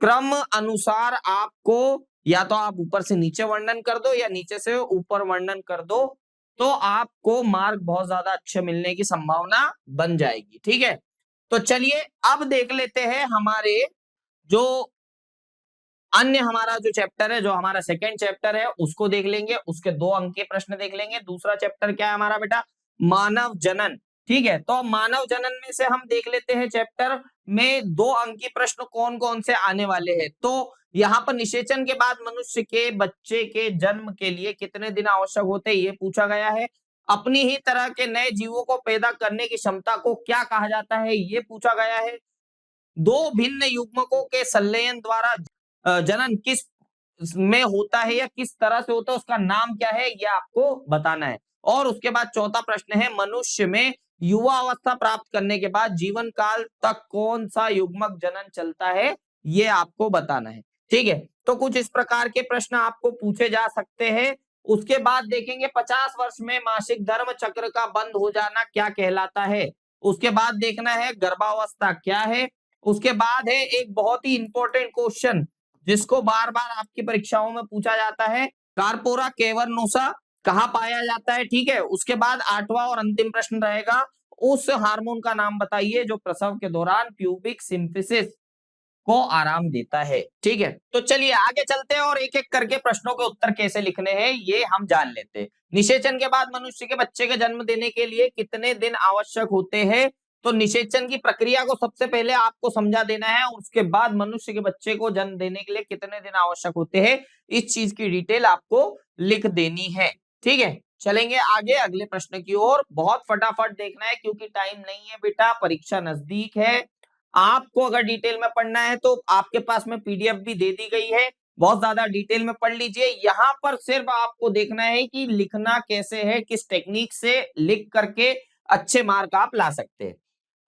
Speaker 1: क्रम अनुसार आपको या तो आप ऊपर से नीचे वर्णन कर दो या नीचे से ऊपर वर्णन कर दो, तो आपको मार्क बहुत ज्यादा अच्छे मिलने की संभावना बन जाएगी। ठीक है, तो चलिए अब देख लेते हैं हमारे जो अन्य हमारा जो चैप्टर है, जो हमारा सेकंड चैप्टर है उसको देख लेंगे, उसके 2 अंक के प्रश्न देख लेंगे। दूसरा चैप्टर क्या है हमारा बेटा, मानव जनन। ठीक है, तो मानव जनन में से हम देख लेते हैं चैप्टर में 2 अंक के प्रश्न कौन कौन से आने वाले हैं। तो यहाँ पर निषेचन के बाद मनुष्य के बच्चे के जन्म के लिए कितने दिन आवश्यक होते हैं ये पूछा गया है। अपनी ही तरह के नए जीवों को पैदा करने की क्षमता को क्या कहा जाता है ये पूछा गया है। 2 भिन्न युग्मकों के संलयन द्वारा जनन किस में होता है या किस तरह से होता है, उसका नाम क्या है ये आपको बताना है। और उसके बाद चौथा प्रश्न है, मनुष्य में युवा अवस्था प्राप्त करने के बाद जीवन काल तक कौन सा युग्मक जनन चलता है ये आपको बताना है। ठीक है, तो कुछ इस प्रकार के प्रश्न आपको पूछे जा सकते हैं। उसके बाद देखेंगे 50 वर्ष में मासिक धर्म चक्र का बंद हो जाना क्या कहलाता है। उसके बाद देखना है गर्भावस्था क्या है। उसके बाद है एक बहुत ही इंपॉर्टेंट क्वेश्चन जिसको बार बार आपकी परीक्षाओं में पूछा जाता है, कार्पोरा कैवर्नोसा कहाँ पाया जाता है। ठीक है, उसके बाद 8वां और अंतिम प्रश्न रहेगा, उस हार्मोन का नाम बताइए जो प्रसव के दौरान प्यूबिक सिम्फिसिस को आराम देता है। ठीक है, तो चलिए आगे चलते हैं और एक एक करके प्रश्नों के उत्तर कैसे लिखने हैं ये हम जान लेते हैं। निषेचन के बाद मनुष्य के बच्चे के जन्म देने के लिए कितने दिन आवश्यक होते हैं। तो निषेचन की प्रक्रिया को सबसे पहले आपको समझा देना है, उसके बाद मनुष्य के बच्चे को जन्म देने के लिए कितने दिन आवश्यक होते हैं इस चीज की डिटेल आपको लिख देनी है। ठीक है, चलेंगे आगे अगले प्रश्न की ओर। बहुत फटाफट देखना है क्योंकि टाइम नहीं है बेटा, परीक्षा नजदीक है। आपको अगर डिटेल में पढ़ना है तो आपके पास में पीडीएफ भी दे दी गई है, बहुत ज्यादा डिटेल में पढ़ लीजिए। यहाँ पर सिर्फ आपको देखना है कि लिखना कैसे है, किस टेक्निक से लिख करके अच्छे मार्क आप ला सकते हैं।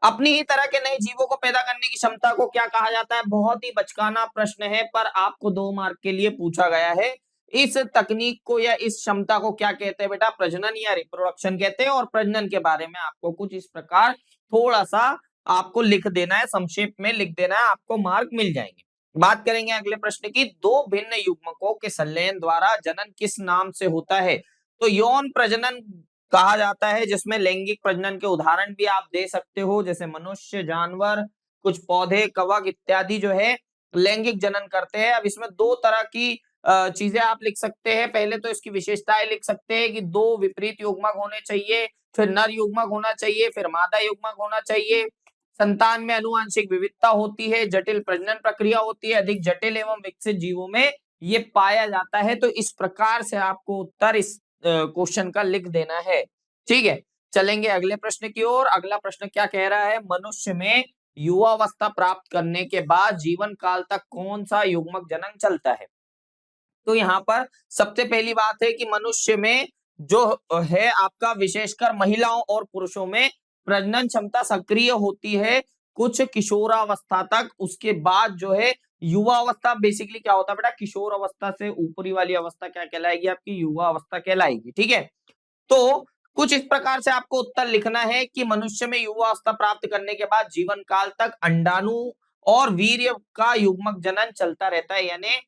Speaker 1: अपनी ही तरह के नए जीवों को पैदा करने की क्षमता को क्या कहा जाता है। बहुत ही बचकाना प्रश्न है पर आपको 2 मार्क के लिए पूछा गया है। इस तकनीक को या इस क्षमता को क्या कहते हैं बेटा, प्रजनन या रिप्रोडक्शन कहते हैं। और प्रजनन के बारे में आपको कुछ इस प्रकार थोड़ा सा आपको लिख देना है, संक्षेप में लिख देना है, आपको मार्क मिल जाएंगे। बात करेंगे अगले प्रश्न की, 2 भिन्न युग्मकों के संलयन द्वारा जनन किस नाम से होता है। तो यौन प्रजनन कहा जाता है, जिसमें लैंगिक प्रजनन के उदाहरण भी आप दे सकते हो, जैसे मनुष्य, जानवर, कुछ पौधे, कवक इत्यादि जो है लैंगिक जनन करते हैं। अब इसमें 2 तरह की चीजें आप लिख सकते हैं। पहले तो इसकी विशेषताएं लिख सकते हैं कि 2 विपरीत युग्मक होने चाहिए, फिर नर युग्मक होना चाहिए, फिर मादा युग्मक होना चाहिए, संतान में अनुवांशिक विविधता होती है, जटिल प्रजनन प्रक्रिया होती है, अधिक जटिल एवं विकसित जीवों में ये पाया जाता है। तो इस प्रकार से आपको उत्तर इस क्वेश्चन का लिख देना है। ठीक है, चलेंगे अगले प्रश्न की ओर। अगला प्रश्न क्या कह रहा है, मनुष्य में युवावस्था प्राप्त करने के बाद जीवन काल तक कौन सा युग्मक जनन चलता है। तो यहाँ पर सबसे पहली बात है कि मनुष्य में जो है आपका विशेषकर महिलाओं और पुरुषों में प्रजनन क्षमता सक्रिय होती है कुछ किशोरावस्था तक। उसके बाद जो है युवा अवस्था, बेसिकली क्या होता है बेटा, किशोर अवस्था से ऊपरी वाली अवस्था क्या कहलाएगी, आपकी युवा अवस्था कहलाएगी। ठीक है, तो कुछ इस प्रकार से आपको उत्तर लिखना है कि मनुष्य में युवा अवस्था प्राप्त करने के बाद जीवन काल तक अंडाणु और वीर्य का युग्मक जनन चलता रहता है। यानी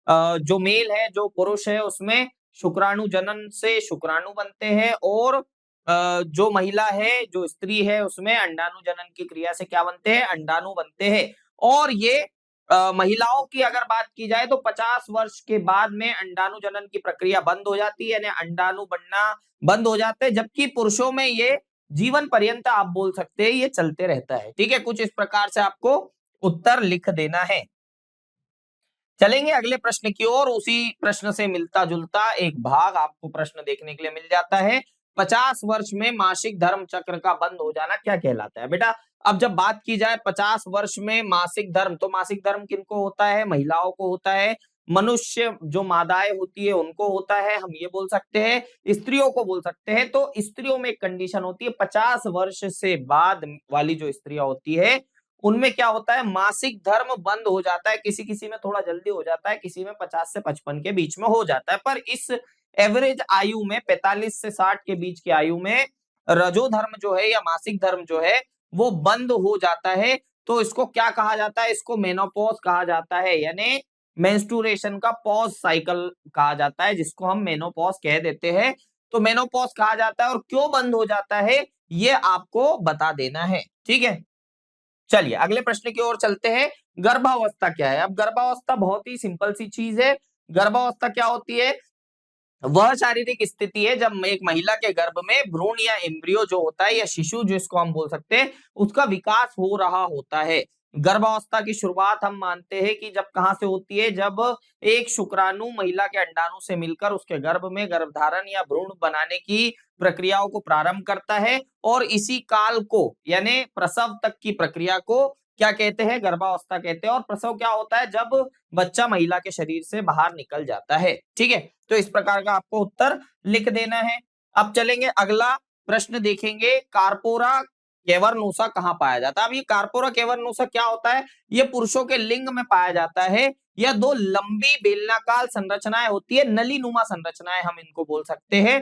Speaker 1: जो मेल है, जो पुरुष है, उसमें शुक्राणु जनन से शुक्राणु बनते हैं और जो महिला है, जो स्त्री है, उसमें अंडाणु जनन की क्रिया से क्या बनते हैं, अंडाणु बनते हैं। और ये महिलाओं की अगर बात की जाए तो 50 वर्ष के बाद में अंडाणु जनन की प्रक्रिया बंद हो जाती है, यानी अंडाणु बनना बंद हो जाते हैं, जबकि पुरुषों में ये जीवन पर्यंत आप बोल सकते हैं ये चलते रहता है। ठीक है, कुछ इस प्रकार से आपको उत्तर लिख देना है। चलेंगे अगले प्रश्न की ओर। उसी प्रश्न से मिलता जुलता एक भाग आपको प्रश्न देखने के लिए मिल जाता है, 50 वर्ष में मासिक धर्म चक्र का बंद हो जाना क्या कहलाता है। बेटा अब जब बात की जाए 50 वर्ष में मासिक धर्म, तो मासिक धर्म किनको होता है? महिलाओं को होता है। मनुष्य जो मादाएं होती है उनको होता है, हम ये बोल सकते हैं। स्त्रियों को बोल सकते हैं। तो स्त्रियों में एक कंडीशन होती है, 50 वर्ष से बाद वाली जो स्त्रियां होती है उनमें क्या होता है, मासिक धर्म बंद हो जाता है। किसी किसी में थोड़ा जल्दी हो जाता है, किसी में 50 से 55 के बीच में हो जाता है। पर इस एवरेज आयु में 45 से 60 के बीच की आयु में रजो धर्म जो है या मासिक धर्म जो है वो बंद हो जाता है। तो इसको क्या कहा जाता है? इसको मेनोपॉज कहा जाता है, यानी मेंस्ट्रुएशन का पॉज साइकिल कहा जाता है, जिसको हम मेनोपॉज कह देते हैं। तो मेनोपॉज कहा जाता है। और क्यों बंद हो जाता है ये आपको बता देना है, ठीक है। चलिए अगले प्रश्न की ओर चलते हैं। गर्भावस्था क्या है? अब गर्भावस्था बहुत ही सिंपल सी चीज है। गर्भावस्था क्या होती है? वह शारीरिक स्थिति है जब एक महिला के गर्भ में भ्रूण या एम्ब्रियो जो होता है या शिशु जिसको हम बोल सकते हैं उसका विकास हो रहा होता है। गर्भावस्था की शुरुआत हम मानते हैं कि जब कहां से होती है, जब एक शुक्राणु महिला के अंडाणु से मिलकर उसके गर्भ में गर्भधारण या भ्रूण बनाने की प्रक्रियाओं को प्रारंभ करता है। और इसी काल को यानी प्रसव तक की प्रक्रिया को क्या कहते हैं? गर्भावस्था कहते हैं। और प्रसव क्या होता है? जब बच्चा महिला के शरीर से बाहर निकल जाता है, ठीक है। तो इस प्रकार का आपको उत्तर लिख देना है। अब चलेंगे अगला प्रश्न देखेंगे, कार्पोरा कैवर्नोसा कहाँ पाया जाता है? अब ये कार्पोरा कैवर्नोसा क्या होता है? ये पुरुषों के लिंग में पाया जाता है। यह दो लंबी बेलनाकार संरचनाएं होती है, नलीनुमा संरचनाएं हम इनको बोल सकते हैं,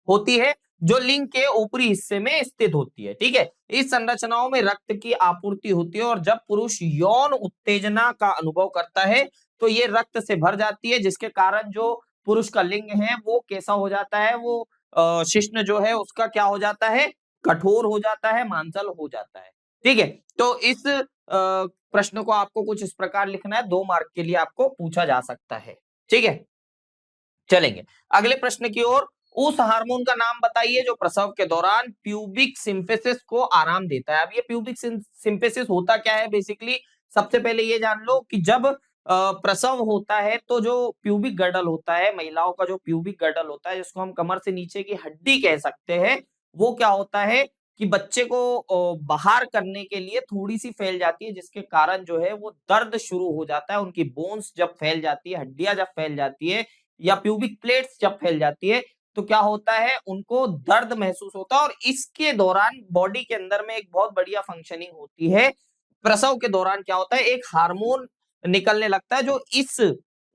Speaker 1: होती है, जो लिंग के ऊपरी हिस्से में स्थित होती है, ठीक है। इस संरचनाओं में रक्त की आपूर्ति होती है और जब पुरुष यौन उत्तेजना का अनुभव करता है तो ये रक्त से भर जाती है, जिसके कारण जो पुरुष का लिंग है वो कैसा हो जाता है? वो शिश्न जो है उसका क्या हो जाता है? कठोर हो जाता है, मांसल हो जाता है, ठीक है। तो इस प्रश्न को आपको कुछ इस प्रकार लिखना है, 2 मार्क के लिए आपको पूछा जा सकता है, ठीक है। चलेंगे अगले प्रश्न की ओर। उस हार्मोन का नाम बताइए जो प्रसव के दौरान प्यूबिक सिम्फिसिस को आराम देता है। अब ये प्यूबिक सिम्फिसिस होता क्या है? बेसिकली सबसे पहले ये जान लो कि जब प्रसव होता है तो जो प्यूबिक गर्डल होता है, महिलाओं का जो प्यूबिक गर्डल होता है जिसको हम कमर से नीचे की हड्डी कह सकते हैं, वो क्या होता है कि बच्चे को बाहर करने के लिए थोड़ी सी फैल जाती है, जिसके कारण जो है वो दर्द शुरू हो जाता है। उनकी बोन्स जब फैल जाती है, हड्डियां जब फैल जाती है या प्यूबिक प्लेट्स जब फैल जाती है तो क्या होता है? उनको दर्द महसूस होता है। और इसके दौरान बॉडी के अंदर में एक बहुत बढ़िया फंक्शनिंग होती है। प्रसव के दौरान क्या होता है? एक हार्मोन निकलने लगता है जो इस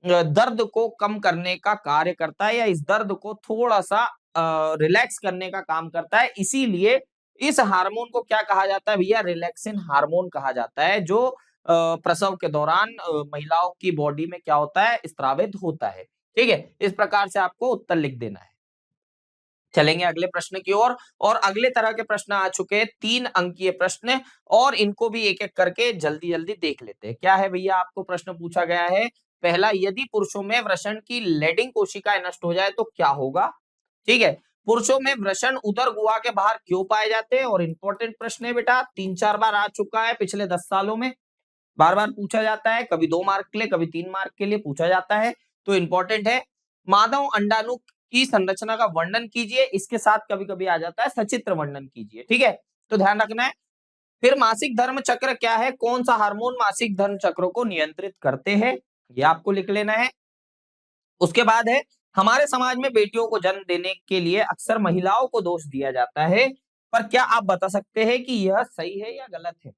Speaker 1: दर्द को कम करने का कार्य करता है या इस दर्द को थोड़ा सा रिलैक्स करने का काम करता है। इसीलिए इस हार्मोन को क्या कहा जाता है भैया? रिलैक्सिन हार्मोन कहा जाता है, जो प्रसव के दौरान महिलाओं की बॉडी में क्या होता है? स्रावित होता है, ठीक है। इस प्रकार से आपको उत्तर लिख देना है। चलेंगे अगले प्रश्न की ओर। और अगले तरह के प्रश्न आ चुके हैं, 3 अंकीय प्रश्न, और इनको भी एक एक करके जल्दी जल्दी देख लेते हैं। क्या है भैया? आपको प्रश्न पूछा गया है, पहला, यदि पुरुषों में वृषण की लेडिंग कोशिकाएं नष्ट हो जाए तो क्या होगा? ठीक है। पुरुषों में वृषण उदर गुहा के बाहर क्यों पाए जाते हैं? और इंपॉर्टेंट प्रश्न है बेटा, 3-4 बार आ चुका है पिछले 10 सालों में, बार बार पूछा जाता है, कभी 2 मार्क के लिए, कभी 3 मार्क के लिए पूछा जाता है, तो इंपॉर्टेंट है। मानव अंडाणु की संरचना का वर्णन कीजिए, इसके साथ कभी कभी आ जाता है सचित्र वर्णन कीजिए, ठीक है। तो ध्यान रखना है। फिर मासिक धर्म चक्र क्या है? कौन सा हार्मोन मासिक धर्म चक्र को नियंत्रित करते हैं? ये आपको लिख लेना है। उसके बाद है, हमारे समाज में बेटियों को जन्म देने के लिए अक्सर महिलाओं को दोष दिया जाता है, पर क्या आप बता सकते हैं कि यह सही है या गलत है?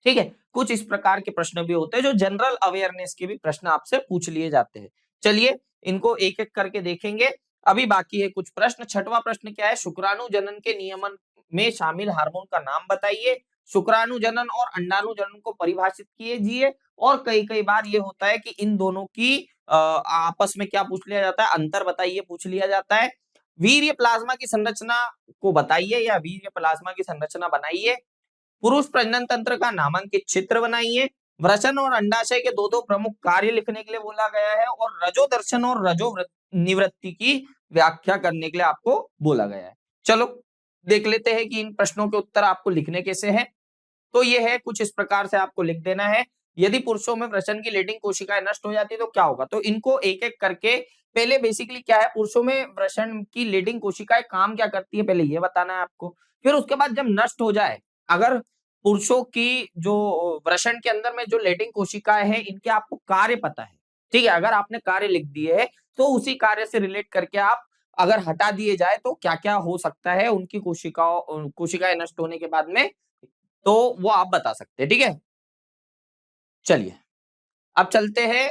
Speaker 1: ठीक है। कुछ इस प्रकार के प्रश्न भी होते हैं जो जनरल अवेयरनेस के भी प्रश्न आपसे पूछ लिए जाते हैं। चलिए इनको एक एक करके देखेंगे। अभी बाकी है कुछ प्रश्न। छठवां प्रश्न क्या है? शुक्राणु जनन के नियमन में शामिल हार्मोन का नाम बताइए। शुक्राणु जनन और अंडाणु जनन को परिभाषित कीजिए। और कई कई बार ये होता है कि इन दोनों की आपस में क्या पूछ लिया जाता है? अंतर बताइए पूछ लिया जाता है। वीर्य प्लाज्मा की संरचना को बताइए या वीर्य प्लाज्मा की संरचना बनाइए। पुरुष प्रजनन तंत्र का नामांकित चित्र बनाइए। वृषण और अंडाशय के दो दो प्रमुख कार्य लिखने के लिए बोला गया है। और रजो दर्शन और रजो निवृत्ति की व्याख्या करने के लिए आपको बोला गया है। चलो देख लेते हैं कि इन प्रश्नों के उत्तर आपको लिखने कैसे हैं। तो ये है, कुछ इस प्रकार से आपको लिख देना है। यदि पुरुषों में वृषण की लेडिंग कोशिकाएं नष्ट हो जाती है तो क्या होगा? तो इनको एक एक करके, पहले बेसिकली क्या है, पुरुषों में वृषण की लेडिंग कोशिकाएं काम क्या करती है पहले ये बताना है आपको। फिर उसके बाद जब नष्ट हो जाए, अगर पुरुषों की जो वृषण के अंदर में जो लेटिंग कोशिकाएं हैं, इनके आपको कार्य पता है, ठीक है? अगर आपने कार्य लिख दिए है, तो उसी कार्य से रिलेट करके आप अगर हटा दिए जाए तो क्या-क्या हो सकता है उनकी कोशिकाएं नष्ट होने के बाद में, तो वो आप बता सकते हैं, ठीक है? चलिए, अब चलते हैं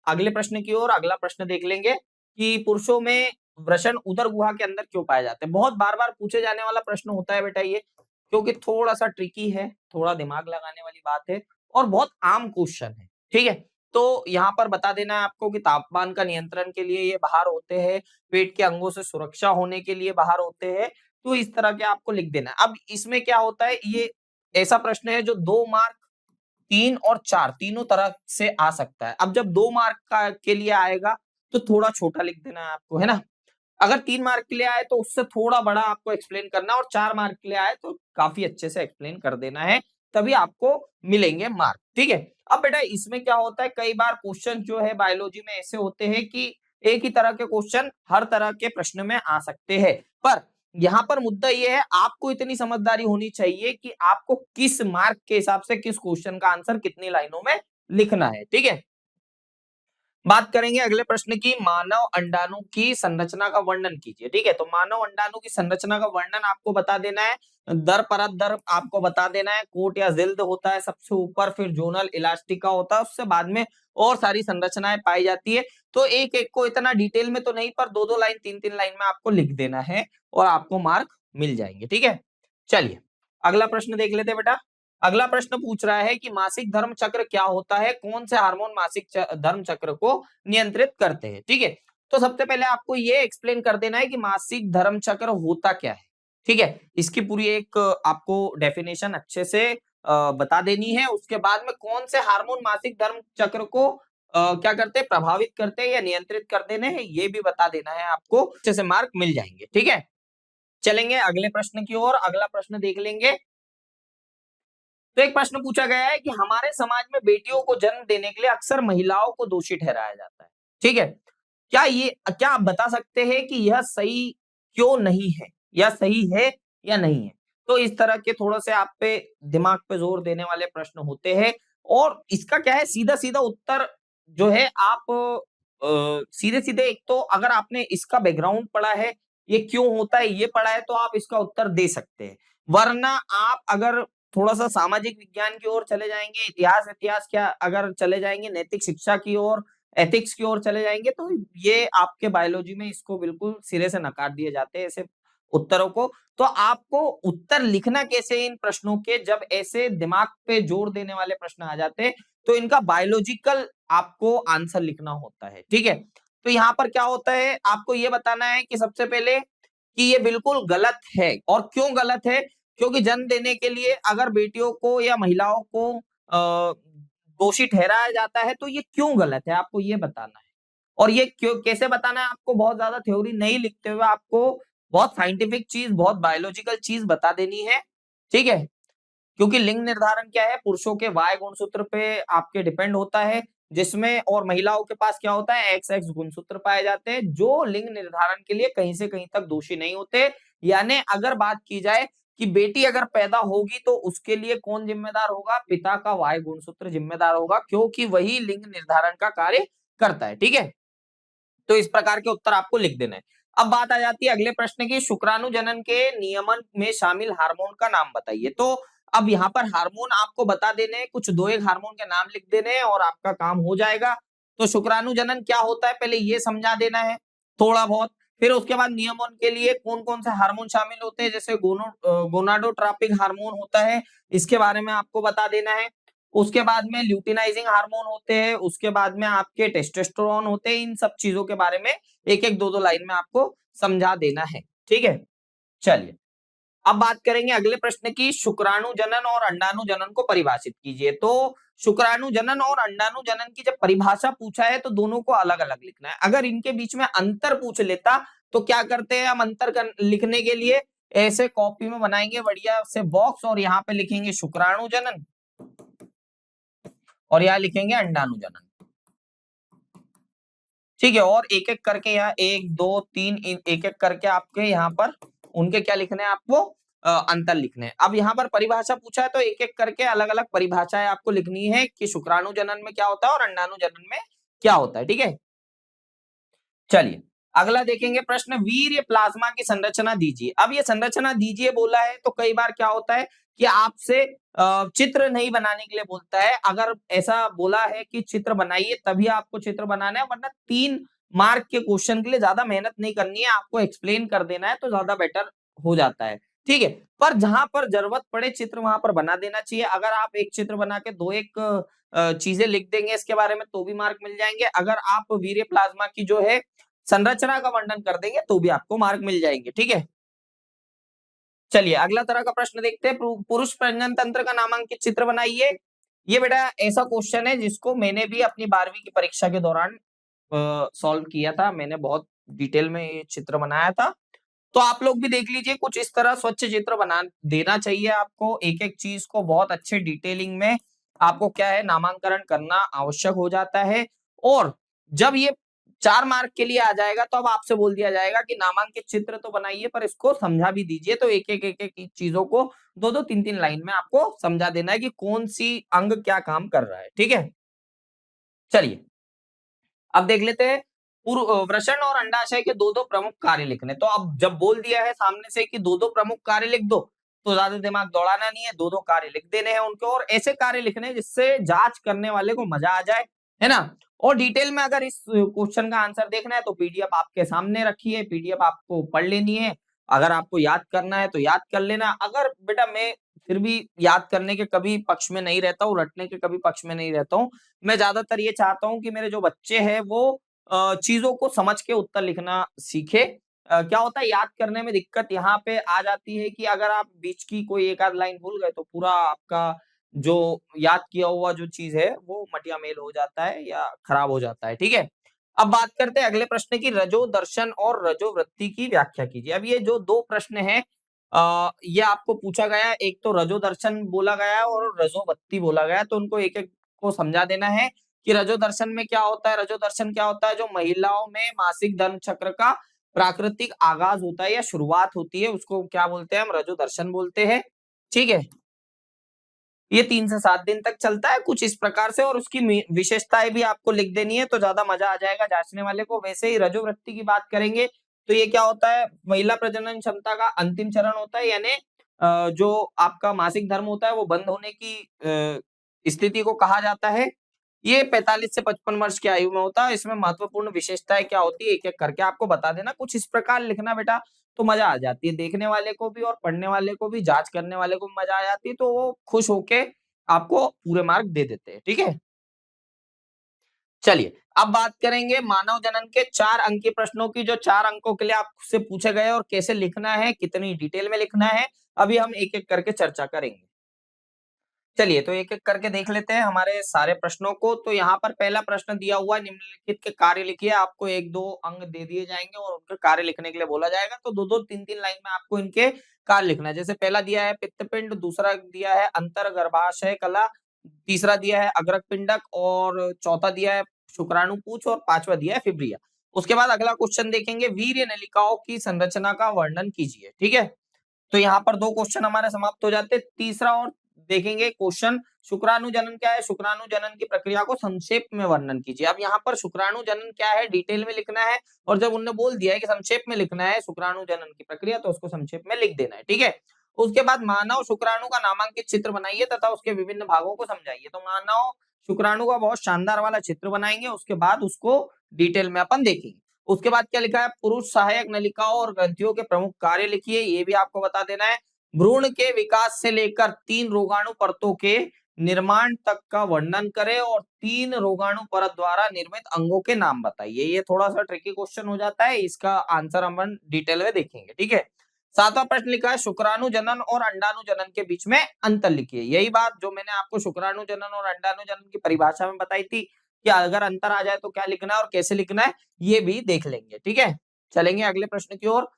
Speaker 1: अगले प्रश्न की ओर। अगला प्रश्न देख लेंगे कि पुरुषों में वृषण उदर गुहा के अंदर क्यों पाए जाते हैं? बहुत बार-बार पूछे जाने वाला प्रश्न होता है बेटा ये, क्योंकि थोड़ा-सा ट्रिकी है, थोड़ा दिमाग लगाने वाली बात है और बहुत आम क्वेश्चन है, ठीक है? तो यहाँ पर बता देना है आपको कि तापमान का नियंत्रण के लिए ये बाहर होते हैं, पेट के अंगों से सुरक्षा होने के लिए बाहर होते हैं, तो इस तरह के आपको लिख देना है। अब इसमें क्या होता है, ये ऐसा प्रश्न है जो 2 मार्क 3 और 4 तीनों तरह से आ सकता है। अब जब 2 मार्क का के लिए आएगा, तो थोड़ा छोटा लिख देना है आपको, है ना? अगर 3 मार्क के लिए आए तो उससे थोड़ा बड़ा आपको एक्सप्लेन करना है और 4 मार्क के लिए आए तो काफ़ी अच्छे से एक्सप्लेन कर देना है, तभी आपको मिलेंगे मार्क, ठीक है? अब बेटा इसमें क्या होता है, कई बार क्वेश्चन जो है बायोलॉजी में ऐसे होते हैं कि एक ही तरह के क्वेश्चन हर तरह के प्रश्न में आ सकते हैं। पर यहाँ पर मुद्दा ये है, आपको इतनी समझदारी होनी चाहिए कि आपको किस मार्क के हिसाब से किस क्वेश्चन का आंसर कितनी लाइनों में लिखना है, ठीक है? बात करेंगे अगले प्रश्न की, मानव अंडाणु की संरचना का वर्णन कीजिए, ठीक है? तो मानव अंडाणु की संरचना का वर्णन आपको बता देना है, दर परत दर आपको बता देना है, कोट या जिल्द होता है सबसे ऊपर, फिर जोनल इलास्टिका होता है, उससे बाद में और सारी संरचनाएं पाई जाती है। तो एक एक को इतना डिटेल में तो नहीं, पर 2-2 लाइन 3-3 लाइन में आपको लिख देना है और आपको मार्क मिल जाएंगे, ठीक है? चलिए, अगला प्रश्न देख लेते हैं बेटा। अगला प्रश्न पूछ रहा है कि मासिक धर्म चक्र क्या होता है? कौन से हार्मोन मासिक धर्म चक्र को नियंत्रित करते हैं? ठीक है? तो सबसे पहले आपको ये एक्सप्लेन कर देना है कि मासिक धर्म चक्र होता क्या है? ठीक है? इसकी पूरी एक आपको डेफिनेशन अच्छे से बता देनी है। उसके बाद में कौन से हार्मोन मासिक धर्म चक्र को क्या करते हैं? प्रभावित करते हैं या नियंत्रित कर देने हैं, ये भी बता देना है आपको। अच्छे से मार्क मिल जाएंगे। ठीक है? चलेंगे अगले प्रश्न की ओर। अगला प्रश्न देख लेंगे। तो एक प्रश्न पूछा गया है कि हमारे समाज में बेटियों को जन्म देने के लिए अक्सर महिलाओं को दोषी ठहराया जाता है। ठीक है? क्या आप बता सकते हैं कि यह सही क्यों नहीं है? या सही है या नहीं है? तो इस तरह के थोड़ा से आप पे दिमाग पे जोर देने वाले प्रश्न होते हैं और इसका क्या है, सीधा-सीधा उत्तर जो है आप सीधे-सीधे, एक तो अगर आपने इसका बैकग्राउंड पढ़ा है, ये क्यों होता है ये पढ़ा है, तो आप इसका उत्तर दे सकते हैं। वरना आप अगर थोड़ा-सा सामाजिक विज्ञान की ओर चले जाएँगे, इतिहास इतिहास क्या अगर चले जाएँगे, नैतिक शिक्षा की ओर, एथिक्स की ओर चले जाएँगे, तो ये आपके बायोलॉजी में इसको बिल्कुल सिरे से नकार दिए जाते हैं ऐसे उत्तरों को। तो आपको उत्तर लिखना कैसे इन प्रश्नों के, जब ऐसे दिमाग पे जोर देने वाले प्रश्न आ जाते हैं, तो इनका बायोलॉजिकल आपको आंसर लिखना होता है, ठीक है? तो यहाँ पर क्या होता है, आपको ये बताना है कि सबसे पहले कि ये बिल्कुल गलत है। और क्यों गलत है? क्योंकि जन्म देने के लिए अगर बेटियों को या महिलाओं को दोषी ठहराया जाता है, तो ये क्यों गलत है, आपको ये बताना है। और ये क्यों कैसे बताना है आपको, बहुत ज्यादा थ्योरी नहीं लिखते हुए आपको बहुत साइंटिफिक चीज, बहुत बायोलॉजिकल चीज बता देनी है, ठीक है? क्योंकि लिंग निर्धारण क्या है, पुरुषों के वाय गुणसूत्र पे आपके डिपेंड होता है, जिसमें और महिलाओं के पास क्या होता है, एक्स एक्स गुणसूत्र पाए जाते हैं, जो लिंग निर्धारण के लिए कहीं से कहीं तक दोषी नहीं होते। यानी अगर बात की जाए कि बेटी अगर पैदा होगी तो उसके लिए कौन जिम्मेदार होगा, पिता का वाय गुणसूत्र जिम्मेदार होगा, क्योंकि वही लिंग निर्धारण का कार्य करता है, ठीक है? तो इस प्रकार के उत्तर आपको लिख देना है। अब बात आ जाती है अगले प्रश्न की, शुक्राणु जनन के नियमन में शामिल हार्मोन का नाम बताइए। तो अब यहाँ पर हार्मोन आपको बता देने हैं, कुछ 2 एक हार्मोन के नाम लिख देने हैं और आपका काम हो जाएगा। तो शुक्राणु जनन क्या होता है, पहले ये समझा देना है थोड़ा बहुत। फिर उसके बाद नियमन के लिए कौन-कौन से हार्मोन शामिल होते हैं, जैसे गोनाडोट्रोपिक हार्मोन होता है, इसके बारे में आपको बता देना है। उसके बाद में ल्यूटिनाइजिंग हार्मोन होते हैं, उसके बाद में आपके टेस्टोस्टेरोन होते हैं, इन सब चीजों के बारे में एक-एक, 2-2 लाइन में आपको समझा देना है, ठीक है? चलिए, अब बात करेंगे अगले प्रश्न की, शुक्राणु जनन और अंडाणु जनन को परिभाषित कीजिए। तो शुक्राणु जनन और अंडाणु जनन की जब परिभाषा पूछा है तो दोनों को अलग-अलग लिखना है। अगर इनके बीच में अंतर पूछ लेता तो क्या करते हैं हम, लिखने के लिए ऐसे कॉपी में बनाएंगे बढ़िया से बॉक्स और यहाँ पे लिखेंगे शुक्राणु जनन और यहाँ लिखेंगे अंडाणु जनन। ठीक है, और एक-एक करके यहाँ 1, 2, 3 एक-एक करके आपके यहाँ पर उनके क्या लिखने हैं आपको, अंतर लिखने हैं। अब यहाँ पर परिभाषा पूछा है तो एक एक करके अलग अलग परिभाषाएं आपको लिखनी है कि शुक्राणु जनन में क्या होता है और अंडाणु जनन में क्या होता है। ठीक है, चलिए अगला देखेंगे प्रश्न, वीर्य प्लाज्मा की संरचना दीजिए। अब ये संरचना दीजिए बोला है तो कई बार क्या होता है कि आपसे चित्र नहीं बनाने के लिए बोलता है। अगर ऐसा बोला है कि चित्र बनाइए तभी आपको चित्र बनाना है, वरना 3 मार्क के क्वेश्चन के लिए ज्यादा मेहनत नहीं करनी है, आपको एक्सप्लेन कर देना है तो ज्यादा बेटर हो जाता है। ठीक है, पर जहां पर जरूरत पड़े चित्र वहां पर बना देना चाहिए। अगर आप एक चित्र बना के 2-1 चीजें लिख देंगे इसके बारे में तो भी मार्क मिल जाएंगे। अगर आप वीर्य प्लाज्मा की जो है संरचना का वर्णन कर देंगे तो भी आपको मार्क मिल जाएंगे। ठीक है, चलिए अगला तरह का प्रश्न देखते हैं, पुरुष प्रजनन तंत्र का नामांकित चित्र बनाइए। ये बेटा ऐसा क्वेश्चन है जिसको मैंने भी अपनी 12वीं की परीक्षा के दौरान सॉल्व किया था। मैंने बहुत डिटेल में ये चित्र बनाया था, तो आप लोग भी देख लीजिए। कुछ इस तरह स्वच्छ चित्र बना देना चाहिए आपको। एक एक चीज को बहुत अच्छे डिटेलिंग में आपको क्या है नामांकन करना आवश्यक हो जाता है। और जब ये 4 मार्क के लिए आ जाएगा तो अब आपसे बोल दिया जाएगा कि नामांकित चित्र तो बनाइए पर इसको समझा भी दीजिए। तो एक एक चीजों को 2-2 3-3 लाइन में आपको समझा देना है कि कौन सी अंग क्या काम कर रहा है। ठीक है, चलिए अब देख लेते हैं वृषण और अंडाशय के 2-2 प्रमुख कार्य लिखने। तो अब जब बोल दिया है सामने से कि 2-2 प्रमुख कार्य लिख दो तो ज्यादा दिमाग दौड़ाना नहीं है, 2-2 कार्य लिख देने हैं उनको। और ऐसे कार्य लिखने जिससे जांच करने वाले को मजा आ जाए, है ना। और डिटेल में अगर इस क्वेश्चन का आंसर देखना है तो पीडीएफ आपके सामने रखी है, पीडीएफ आपको पढ़ लेनी है। अगर आपको याद करना है तो याद कर लेना। अगर बेटा मैं फिर भी याद करने के कभी पक्ष में नहीं रहता हूँ, रटने के कभी पक्ष में नहीं रहता हूँ। मैं ज्यादातर ये चाहता हूँ कि मेरे जो बच्चे हैं वो चीजों को समझ के उत्तर लिखना सीखे। क्या होता है याद करने में दिक्कत यहाँ पे आ जाती है कि अगर आप बीच की कोई एक आध लाइन भूल गए तो पूरा आपका जो याद किया हुआ जो चीज है वो मटिया मेल हो जाता है या खराब हो जाता है। ठीक है, अब बात करते हैं अगले प्रश्न की, रजो दर्शन और रजो वृत्ति की व्याख्या कीजिए। अब ये जो 2 प्रश्न है ये आपको पूछा गया है। एक तो रजो दर्शन बोला गया है और रजो वृत्ति बोला गया है, तो उनको एक एक को समझा देना है कि रजो दर्शन में क्या होता है। रजो दर्शन क्या होता है, जो महिलाओं में मासिक धर्म चक्र का प्राकृतिक आगाज होता है या शुरुआत होती है उसको क्या बोलते हैं, हम रजो दर्शन बोलते हैं। ठीक है, ये 3 से 7 दिन तक चलता है कुछ इस प्रकार से, और उसकी विशेषताएं भी आपको लिख देनी है तो ज्यादा मजा आ जाएगा जांचने वाले को। वैसे ही रजो वृत्ति की बात करेंगे तो ये क्या होता है, महिला प्रजनन क्षमता का अंतिम चरण होता है, यानी जो आपका मासिक धर्म होता है वो बंद होने की स्थिति को कहा जाता है। ये 45 से 55 वर्ष की आयु में होता है। इसमें महत्वपूर्ण विशेषताएं क्या होती है एक एक करके आपको बता देना। कुछ इस प्रकार लिखना बेटा तो मजा आ जाती है, देखने वाले को भी और पढ़ने वाले को भी, जांच करने वाले को भी मजा आ जाती है, तो वो खुश होके आपको पूरे मार्क दे देते हैं। ठीक है, चलिए अब बात करेंगे मानव जनन के 4 अंक के प्रश्नों की, जो 4 अंकों के लिए आपसे पूछे गए और कैसे लिखना है, कितनी डिटेल में लिखना है, अभी हम एक एक करके चर्चा करेंगे। चलिए तो एक एक करके देख लेते हैं हमारे सारे प्रश्नों को। तो यहाँ पर पहला प्रश्न दिया हुआ, निम्नलिखित के कार्य लिखिए। आपको 1-2 अंक दे दिए जाएंगे और उनके कार्य लिखने के लिए बोला जाएगा। तो 2-2 3-3 लाइन में आपको इनके कार्य लिखना है। जैसे पहला दिया है पित्तपिंड, दूसरा दिया है अंतर गर्भाशय कला, तीसरा दिया है अग्रक पिंडक, और चौथा दिया है शुक्राणु पूछ, और 5वां दिया है फिब्रिया। उसके बाद अगला क्वेश्चन देखेंगे, वीर्य नलिकाओं की संरचना का वर्णन कीजिए। ठीक है, तो यहाँ पर 2 क्वेश्चन हमारे समाप्त हो जाते हैं। तीसरा और देखेंगे क्वेश्चन, शुक्राणु जनन क्या है, शुक्राणु जनन की प्रक्रिया को संक्षेप में वर्णन कीजिए। अब यहाँ पर शुक्राणु जनन क्या है डिटेल में लिखना है, और जब उन्होंने बोल दिया है कि संक्षेप में लिखना है शुक्राणु जनन की प्रक्रिया तो उसको संक्षेप में लिख देना है। ठीक है, उसके बाद मानव शुक्राणु का नामांकित चित्र बनाइए तथा उसके विभिन्न भागों को समझाइए। तो मानव शुक्राणु का बहुत शानदार वाला चित्र बनाएंगे, उसके बाद उसको डिटेल में अपन देखेंगे। उसके बाद क्या लिखा है, पुरुष सहायक नलिकाओं और ग्रंथियों के प्रमुख कार्य लिखिए, ये भी आपको बता देना है। भ्रूण के विकास से लेकर 3 रोगाणु परतों के निर्माण तक का वर्णन करें और 3 रोगाणु परत द्वारा निर्मित अंगों के नाम बताइए। ये थोड़ा सा ट्रिकी क्वेश्चन हो जाता है, इसका आंसर हम डिटेल में देखेंगे। ठीक है, 7वां प्रश्न लिखा है, शुक्राणु जनन और अंडाणु जनन के बीच में अंतर लिखिए। यही बात जो मैंने आपको शुक्राणु जनन और अंडाणु जनन की परिभाषा में बताई थी कि अगर अंतर आ जाए तो क्या लिखना है और कैसे लिखना है, ये भी देख लेंगे। ठीक है, चलेंगे अगले प्रश्न की ओर।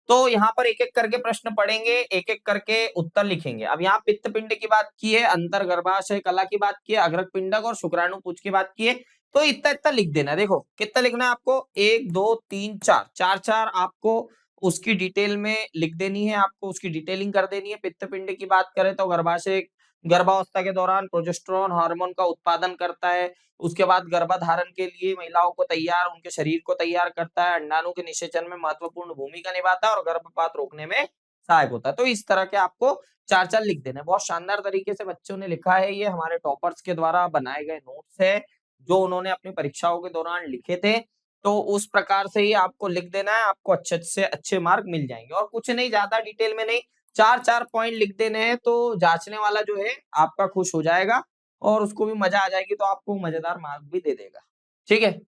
Speaker 1: तो यहाँ पर एक एक करके प्रश्न पढ़ेंगे, एक एक करके उत्तर लिखेंगे। अब यहाँ पित्त पिंड की बात की है, अंतर गर्भाशय कला की बात की है, अग्रक पिंडक और शुक्राणु पूछ की बात की है। तो इतना इतना लिख देना। देखो कितना लिखना है आपको, 1 2 3 4 4 4 आपको उसकी डिटेल में लिख देनी है, आपको उसकी डिटेलिंग कर देनी है। पित्तपिंड की बात करें तो गर्भाशय गर्भावस्था के दौरान प्रोजेस्टेरोन हार्मोन का उत्पादन करता है। उसके बाद गर्भधारण के लिए महिलाओं को तैयार उनके शरीर को तैयार करता है, अंडाणु के निषेचन में महत्वपूर्ण भूमिका निभाता है और गर्भपात रोकने में सहायक होता है। तो इस तरह के आपको 4-4 लिख देने हैं। बहुत शानदार तरीके से बच्चों ने लिखा है, ये हमारे टॉपर्स के द्वारा बनाए गए नोट्स है, जो उन्होंने अपनी परीक्षाओं के दौरान लिखे थे। तो उस प्रकार से ही आपको लिख देना है, आपको अच्छे से अच्छे मार्क मिल जाएँगे और कुछ नहीं, ज़्यादा डिटेल में नहीं, 4-4 पॉइंट लिख देने हैं, तो जाँचने वाला जो है आपका खुश हो जाएगा और उसको भी मजा आ जाएगी, तो आपको मजेदार मार्क भी दे देगा। ठीक है?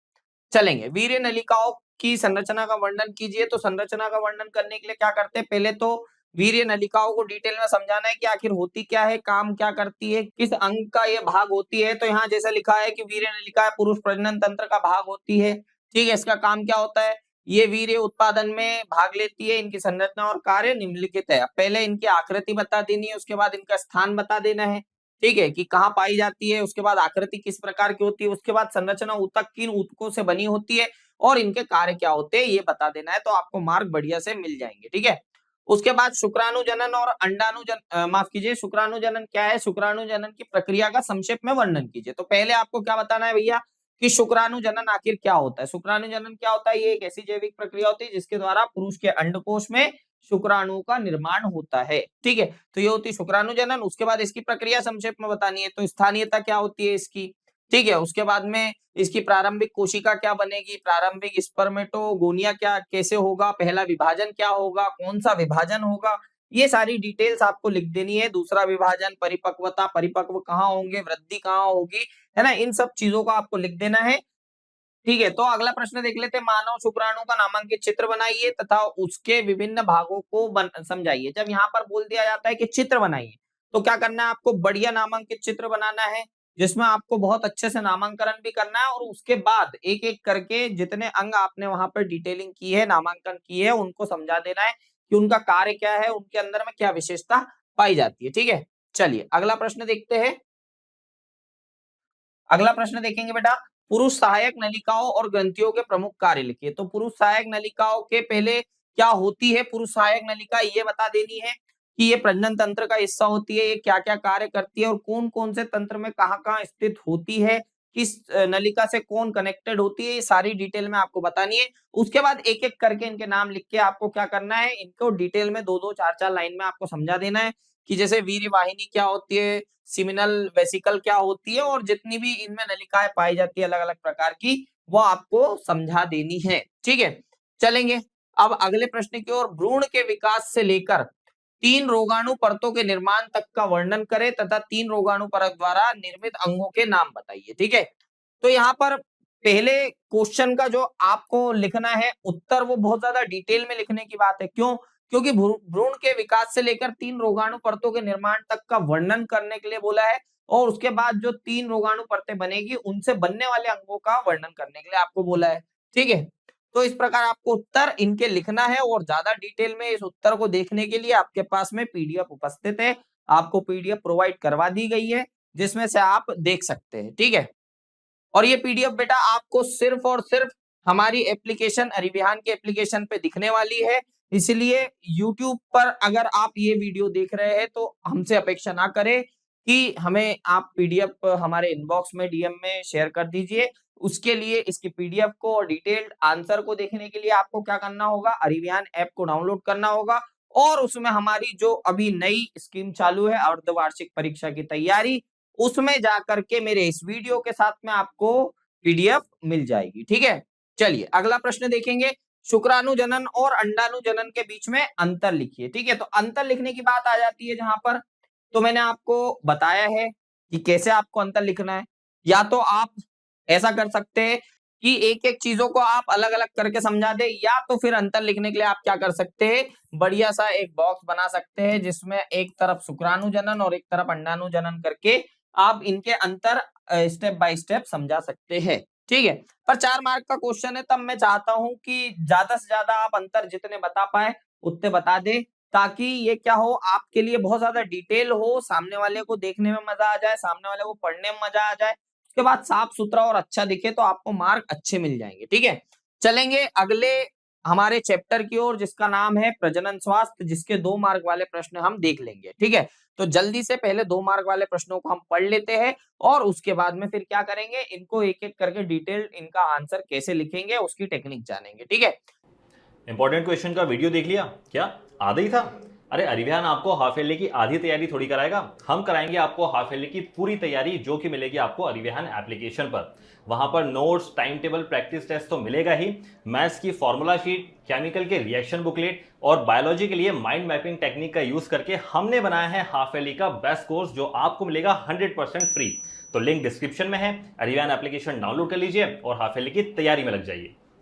Speaker 1: चलेंगे। वीर्य नलिकाओं की संरचना का वर्णन कीजिए। तो संरचना का वर्णन करने के लिए क्या करते हैं, पहले तो वीर्य नलिकाओं को डिटेल में समझाना है कि आखिर होती क्या है, काम क्या करती है, किस अंग का ये भाग होती है। तो यहाँ जैसा लिखा है कि वीर्य नलिका पुरुष प्रजनन तंत्र का भाग होती है। ठीक है, इसका काम क्या होता है, ये वीर्य उत्पादन में भाग लेती है। इनकी संरचना और कार्य निम्नलिखित है। पहले इनकी आकृति बता देनी है, उसके बाद इनका स्थान बता देना है। ठीक है, कि कहाँ पाई जाती है, उसके बाद आकृति किस प्रकार की होती है, उसके बाद संरचना ऊतक किन ऊतकों से बनी होती है और इनके कार्य क्या होते हैं, ये बता देना है। तो आपको मार्क बढ़िया से मिल जाएंगे। ठीक है, उसके बाद शुक्राणु जनन और माफ कीजिए, शुक्राणु जनन क्या है, शुक्राणु जनन की प्रक्रिया का संक्षेप में वर्णन कीजिए। तो पहले आपको क्या बताना है भैया कि शुक्राणु जनन आखिर क्या होता है। शुक्राणु जनन क्या होता है, ये एक ऐसी जैविक प्रक्रिया होती है जिसके द्वारा पुरुष के अंडकोश में शुक्राणु का निर्माण होता है। ठीक है, तो ये होती है शुक्राणु जनन। उसके बाद इसकी प्रक्रिया संक्षेप में बतानी है, तो स्थानीयता क्या होती है इसकी। ठीक है, उसके बाद में इसकी प्रारंभिक कोशिका क्या बनेगी, प्रारंभिक स्पर्मेटोगोनिया क्या कैसे होगा, पहला विभाजन क्या होगा, कौन सा विभाजन होगा, ये सारी डिटेल्स आपको लिख देनी है। दूसरा विभाजन, परिपक्वता, परिपक्व कहाँ होंगे, वृद्धि कहाँ होगी, है ना, इन सब चीजों को आपको लिख देना है। ठीक है, तो अगला प्रश्न देख लेते हैं। मानव शुक्राणु का नामांकित चित्र बनाइए तथा उसके विभिन्न भागों को समझाइए। जब यहाँ पर बोल दिया जाता है कि चित्र बनाइए, तो क्या करना है, आपको बढ़िया नामांकित चित्र बनाना है, जिसमें आपको बहुत अच्छे से नामांकन भी करना है और उसके बाद एक एक करके जितने अंग आपने वहां पर डिटेलिंग की है, नामांकन की है, उनको समझा देना है कि उनका कार्य क्या है, उनके अंदर में क्या विशेषता पाई जाती है। ठीक है, चलिए अगला प्रश्न देखते हैं। अगला प्रश्न देखेंगे बेटा, पुरुष सहायक नलिकाओं और ग्रंथियों के प्रमुख कार्य लिखिए। तो पुरुष सहायक नलिकाओं के पहले क्या होती है, पुरुष सहायक नलिका ये बता देनी है कि ये प्रजनन तंत्र का हिस्सा होती है, ये क्या क्या कार्य करती है और कौन कौन से तंत्र में कहाँ कहाँ स्थित होती है, किस नलिका से कौन कनेक्टेड होती है, ये सारी डिटेल में आपको बतानी है। उसके बाद एक एक करके इनके नाम लिख के आपको क्या करना है, इनको डिटेल में 2-2 4-4 लाइन में आपको समझा देना है कि जैसे वीर्य वाहिनी क्या होती है, सिमिनल वेसिकल क्या होती है और जितनी भी इनमें नलिकाएं पाई जाती है अलग अलग प्रकार की, वो आपको समझा देनी है। ठीक है, चलेंगे अब अगले प्रश्न की ओर। भ्रूण के विकास से लेकर 3 रोगाणु परतों के निर्माण तक का वर्णन करें तथा 3 रोगाणु परत द्वारा निर्मित अंगों के नाम बताइए। ठीक है, तो यहाँ पर पहले क्वेश्चन का जो आपको लिखना है उत्तर, वो बहुत ज्यादा डिटेल में लिखने की बात है। क्यों, क्योंकि भ्रूण के विकास से लेकर 3 रोगाणु परतों के निर्माण तक का वर्णन करने के लिए बोला है और उसके बाद जो 3 रोगाणु परतें बनेगी उनसे बनने वाले अंगों का वर्णन करने के लिए आपको बोला है। ठीक है, तो इस प्रकार आपको उत्तर इनके लिखना है और ज्यादा डिटेल में इस उत्तर को देखने के लिए आपके पास में पीडीएफ उपस्थित है, आपको पीडीएफ प्रोवाइड करवा दी गई है जिसमें से आप देख सकते हैं। ठीक है, और ये पीडीएफ बेटा आपको सिर्फ और सिर्फ हमारी एप्लीकेशन अरिविहान के एप्लीकेशन पे दिखने वाली है। इसलिए YouTube पर अगर आप ये वीडियो देख रहे हैं तो हमसे अपेक्षा ना करें कि हमें आप पीडीएफ हमारे इनबॉक्स में डीएम में शेयर कर दीजिए। उसके लिए इसकी पीडीएफ को और डिटेल्ड आंसर को देखने के लिए आपको क्या करना होगा, अरिविहान ऐप को डाउनलोड करना होगा और उसमें हमारी जो अभी नई स्कीम चालू है अर्धवार्षिक परीक्षा की तैयारी, उसमें जाकर के मेरे इस वीडियो के साथ में आपको पीडीएफ मिल जाएगी। ठीक है, चलिए अगला प्रश्न देखेंगे। शुक्राणु जनन और अंडाणु जनन के बीच में अंतर लिखिए। ठीक है, तो अंतर लिखने की बात आ जाती है जहां पर, तो मैंने आपको बताया है कि कैसे आपको अंतर लिखना है। या तो आप ऐसा कर सकते हैं कि एक एक चीजों को आप अलग अलग करके समझा दे, या तो फिर अंतर लिखने के लिए आप क्या कर सकते हैं, बढ़िया सा एक बॉक्स बना सकते हैं जिसमें एक तरफ शुक्राणु जनन और एक तरफ अंडाणु जनन करके आप इनके अंतर स्टेप बाय स्टेप समझा सकते हैं। ठीक है, पर 4 मार्क का क्वेश्चन है, तब मैं चाहता हूं कि ज्यादा से ज्यादा आप अंतर जितने बता पाए उतने बता दे, ताकि ये क्या हो, आपके लिए बहुत ज्यादा डिटेल हो, सामने वाले को देखने में मजा आ जाए, सामने वाले को पढ़ने में मजा आ जाए, उसके बाद साफ सुथरा और अच्छा दिखे तो आपको मार्क अच्छे मिल जाएंगे। ठीक है, चलेंगे अगले हमारे चैप्टर की ओर जिसका नाम है प्रजनन स्वास्थ्य, जिसके 2 मार्क वाले प्रश्न हम देख लेंगे। ठीक है, तो जल्दी से पहले 2 मार्क वाले प्रश्नों को हम पढ़ लेते हैं और उसके बाद में फिर क्या करेंगे, इनको एक-एक करके डिटेल्ड इनका आंसर कैसे लिखेंगे उसकी टेक्निक जानेंगे। ठीक है,
Speaker 2: इंपॉर्टेंट क्वेश्चन का वीडियो देख लिया क्या? आधा ही था? अरे अरिविहान आपको हाफ ईयरली की आधी तैयारी थोड़ी कराएगा, हम कराएंगे आपको हाफ ईयरली की पूरी तैयारी, जो कि मिलेगी आपको अरिविहान एप्लीकेशन पर। वहां पर notes, time table, practice test तो मिलेगा ही, मैथ्स की फॉर्मूला शीट, केमिकल के रिएक्शन बुकलेट और बायोलॉजी के लिए माइंड मैपिंग टेक्निक का यूज करके हमने बनाया है हाफ ईयरली का बेस्ट कोर्स, जो आपको मिलेगा 100% फ्री। तो लिंक डिस्क्रिप्शन में है, अरिविहान एप्लीकेशन डाउनलोड कर लीजिए और हाफ ईयरली की तैयारी में लग जाइए।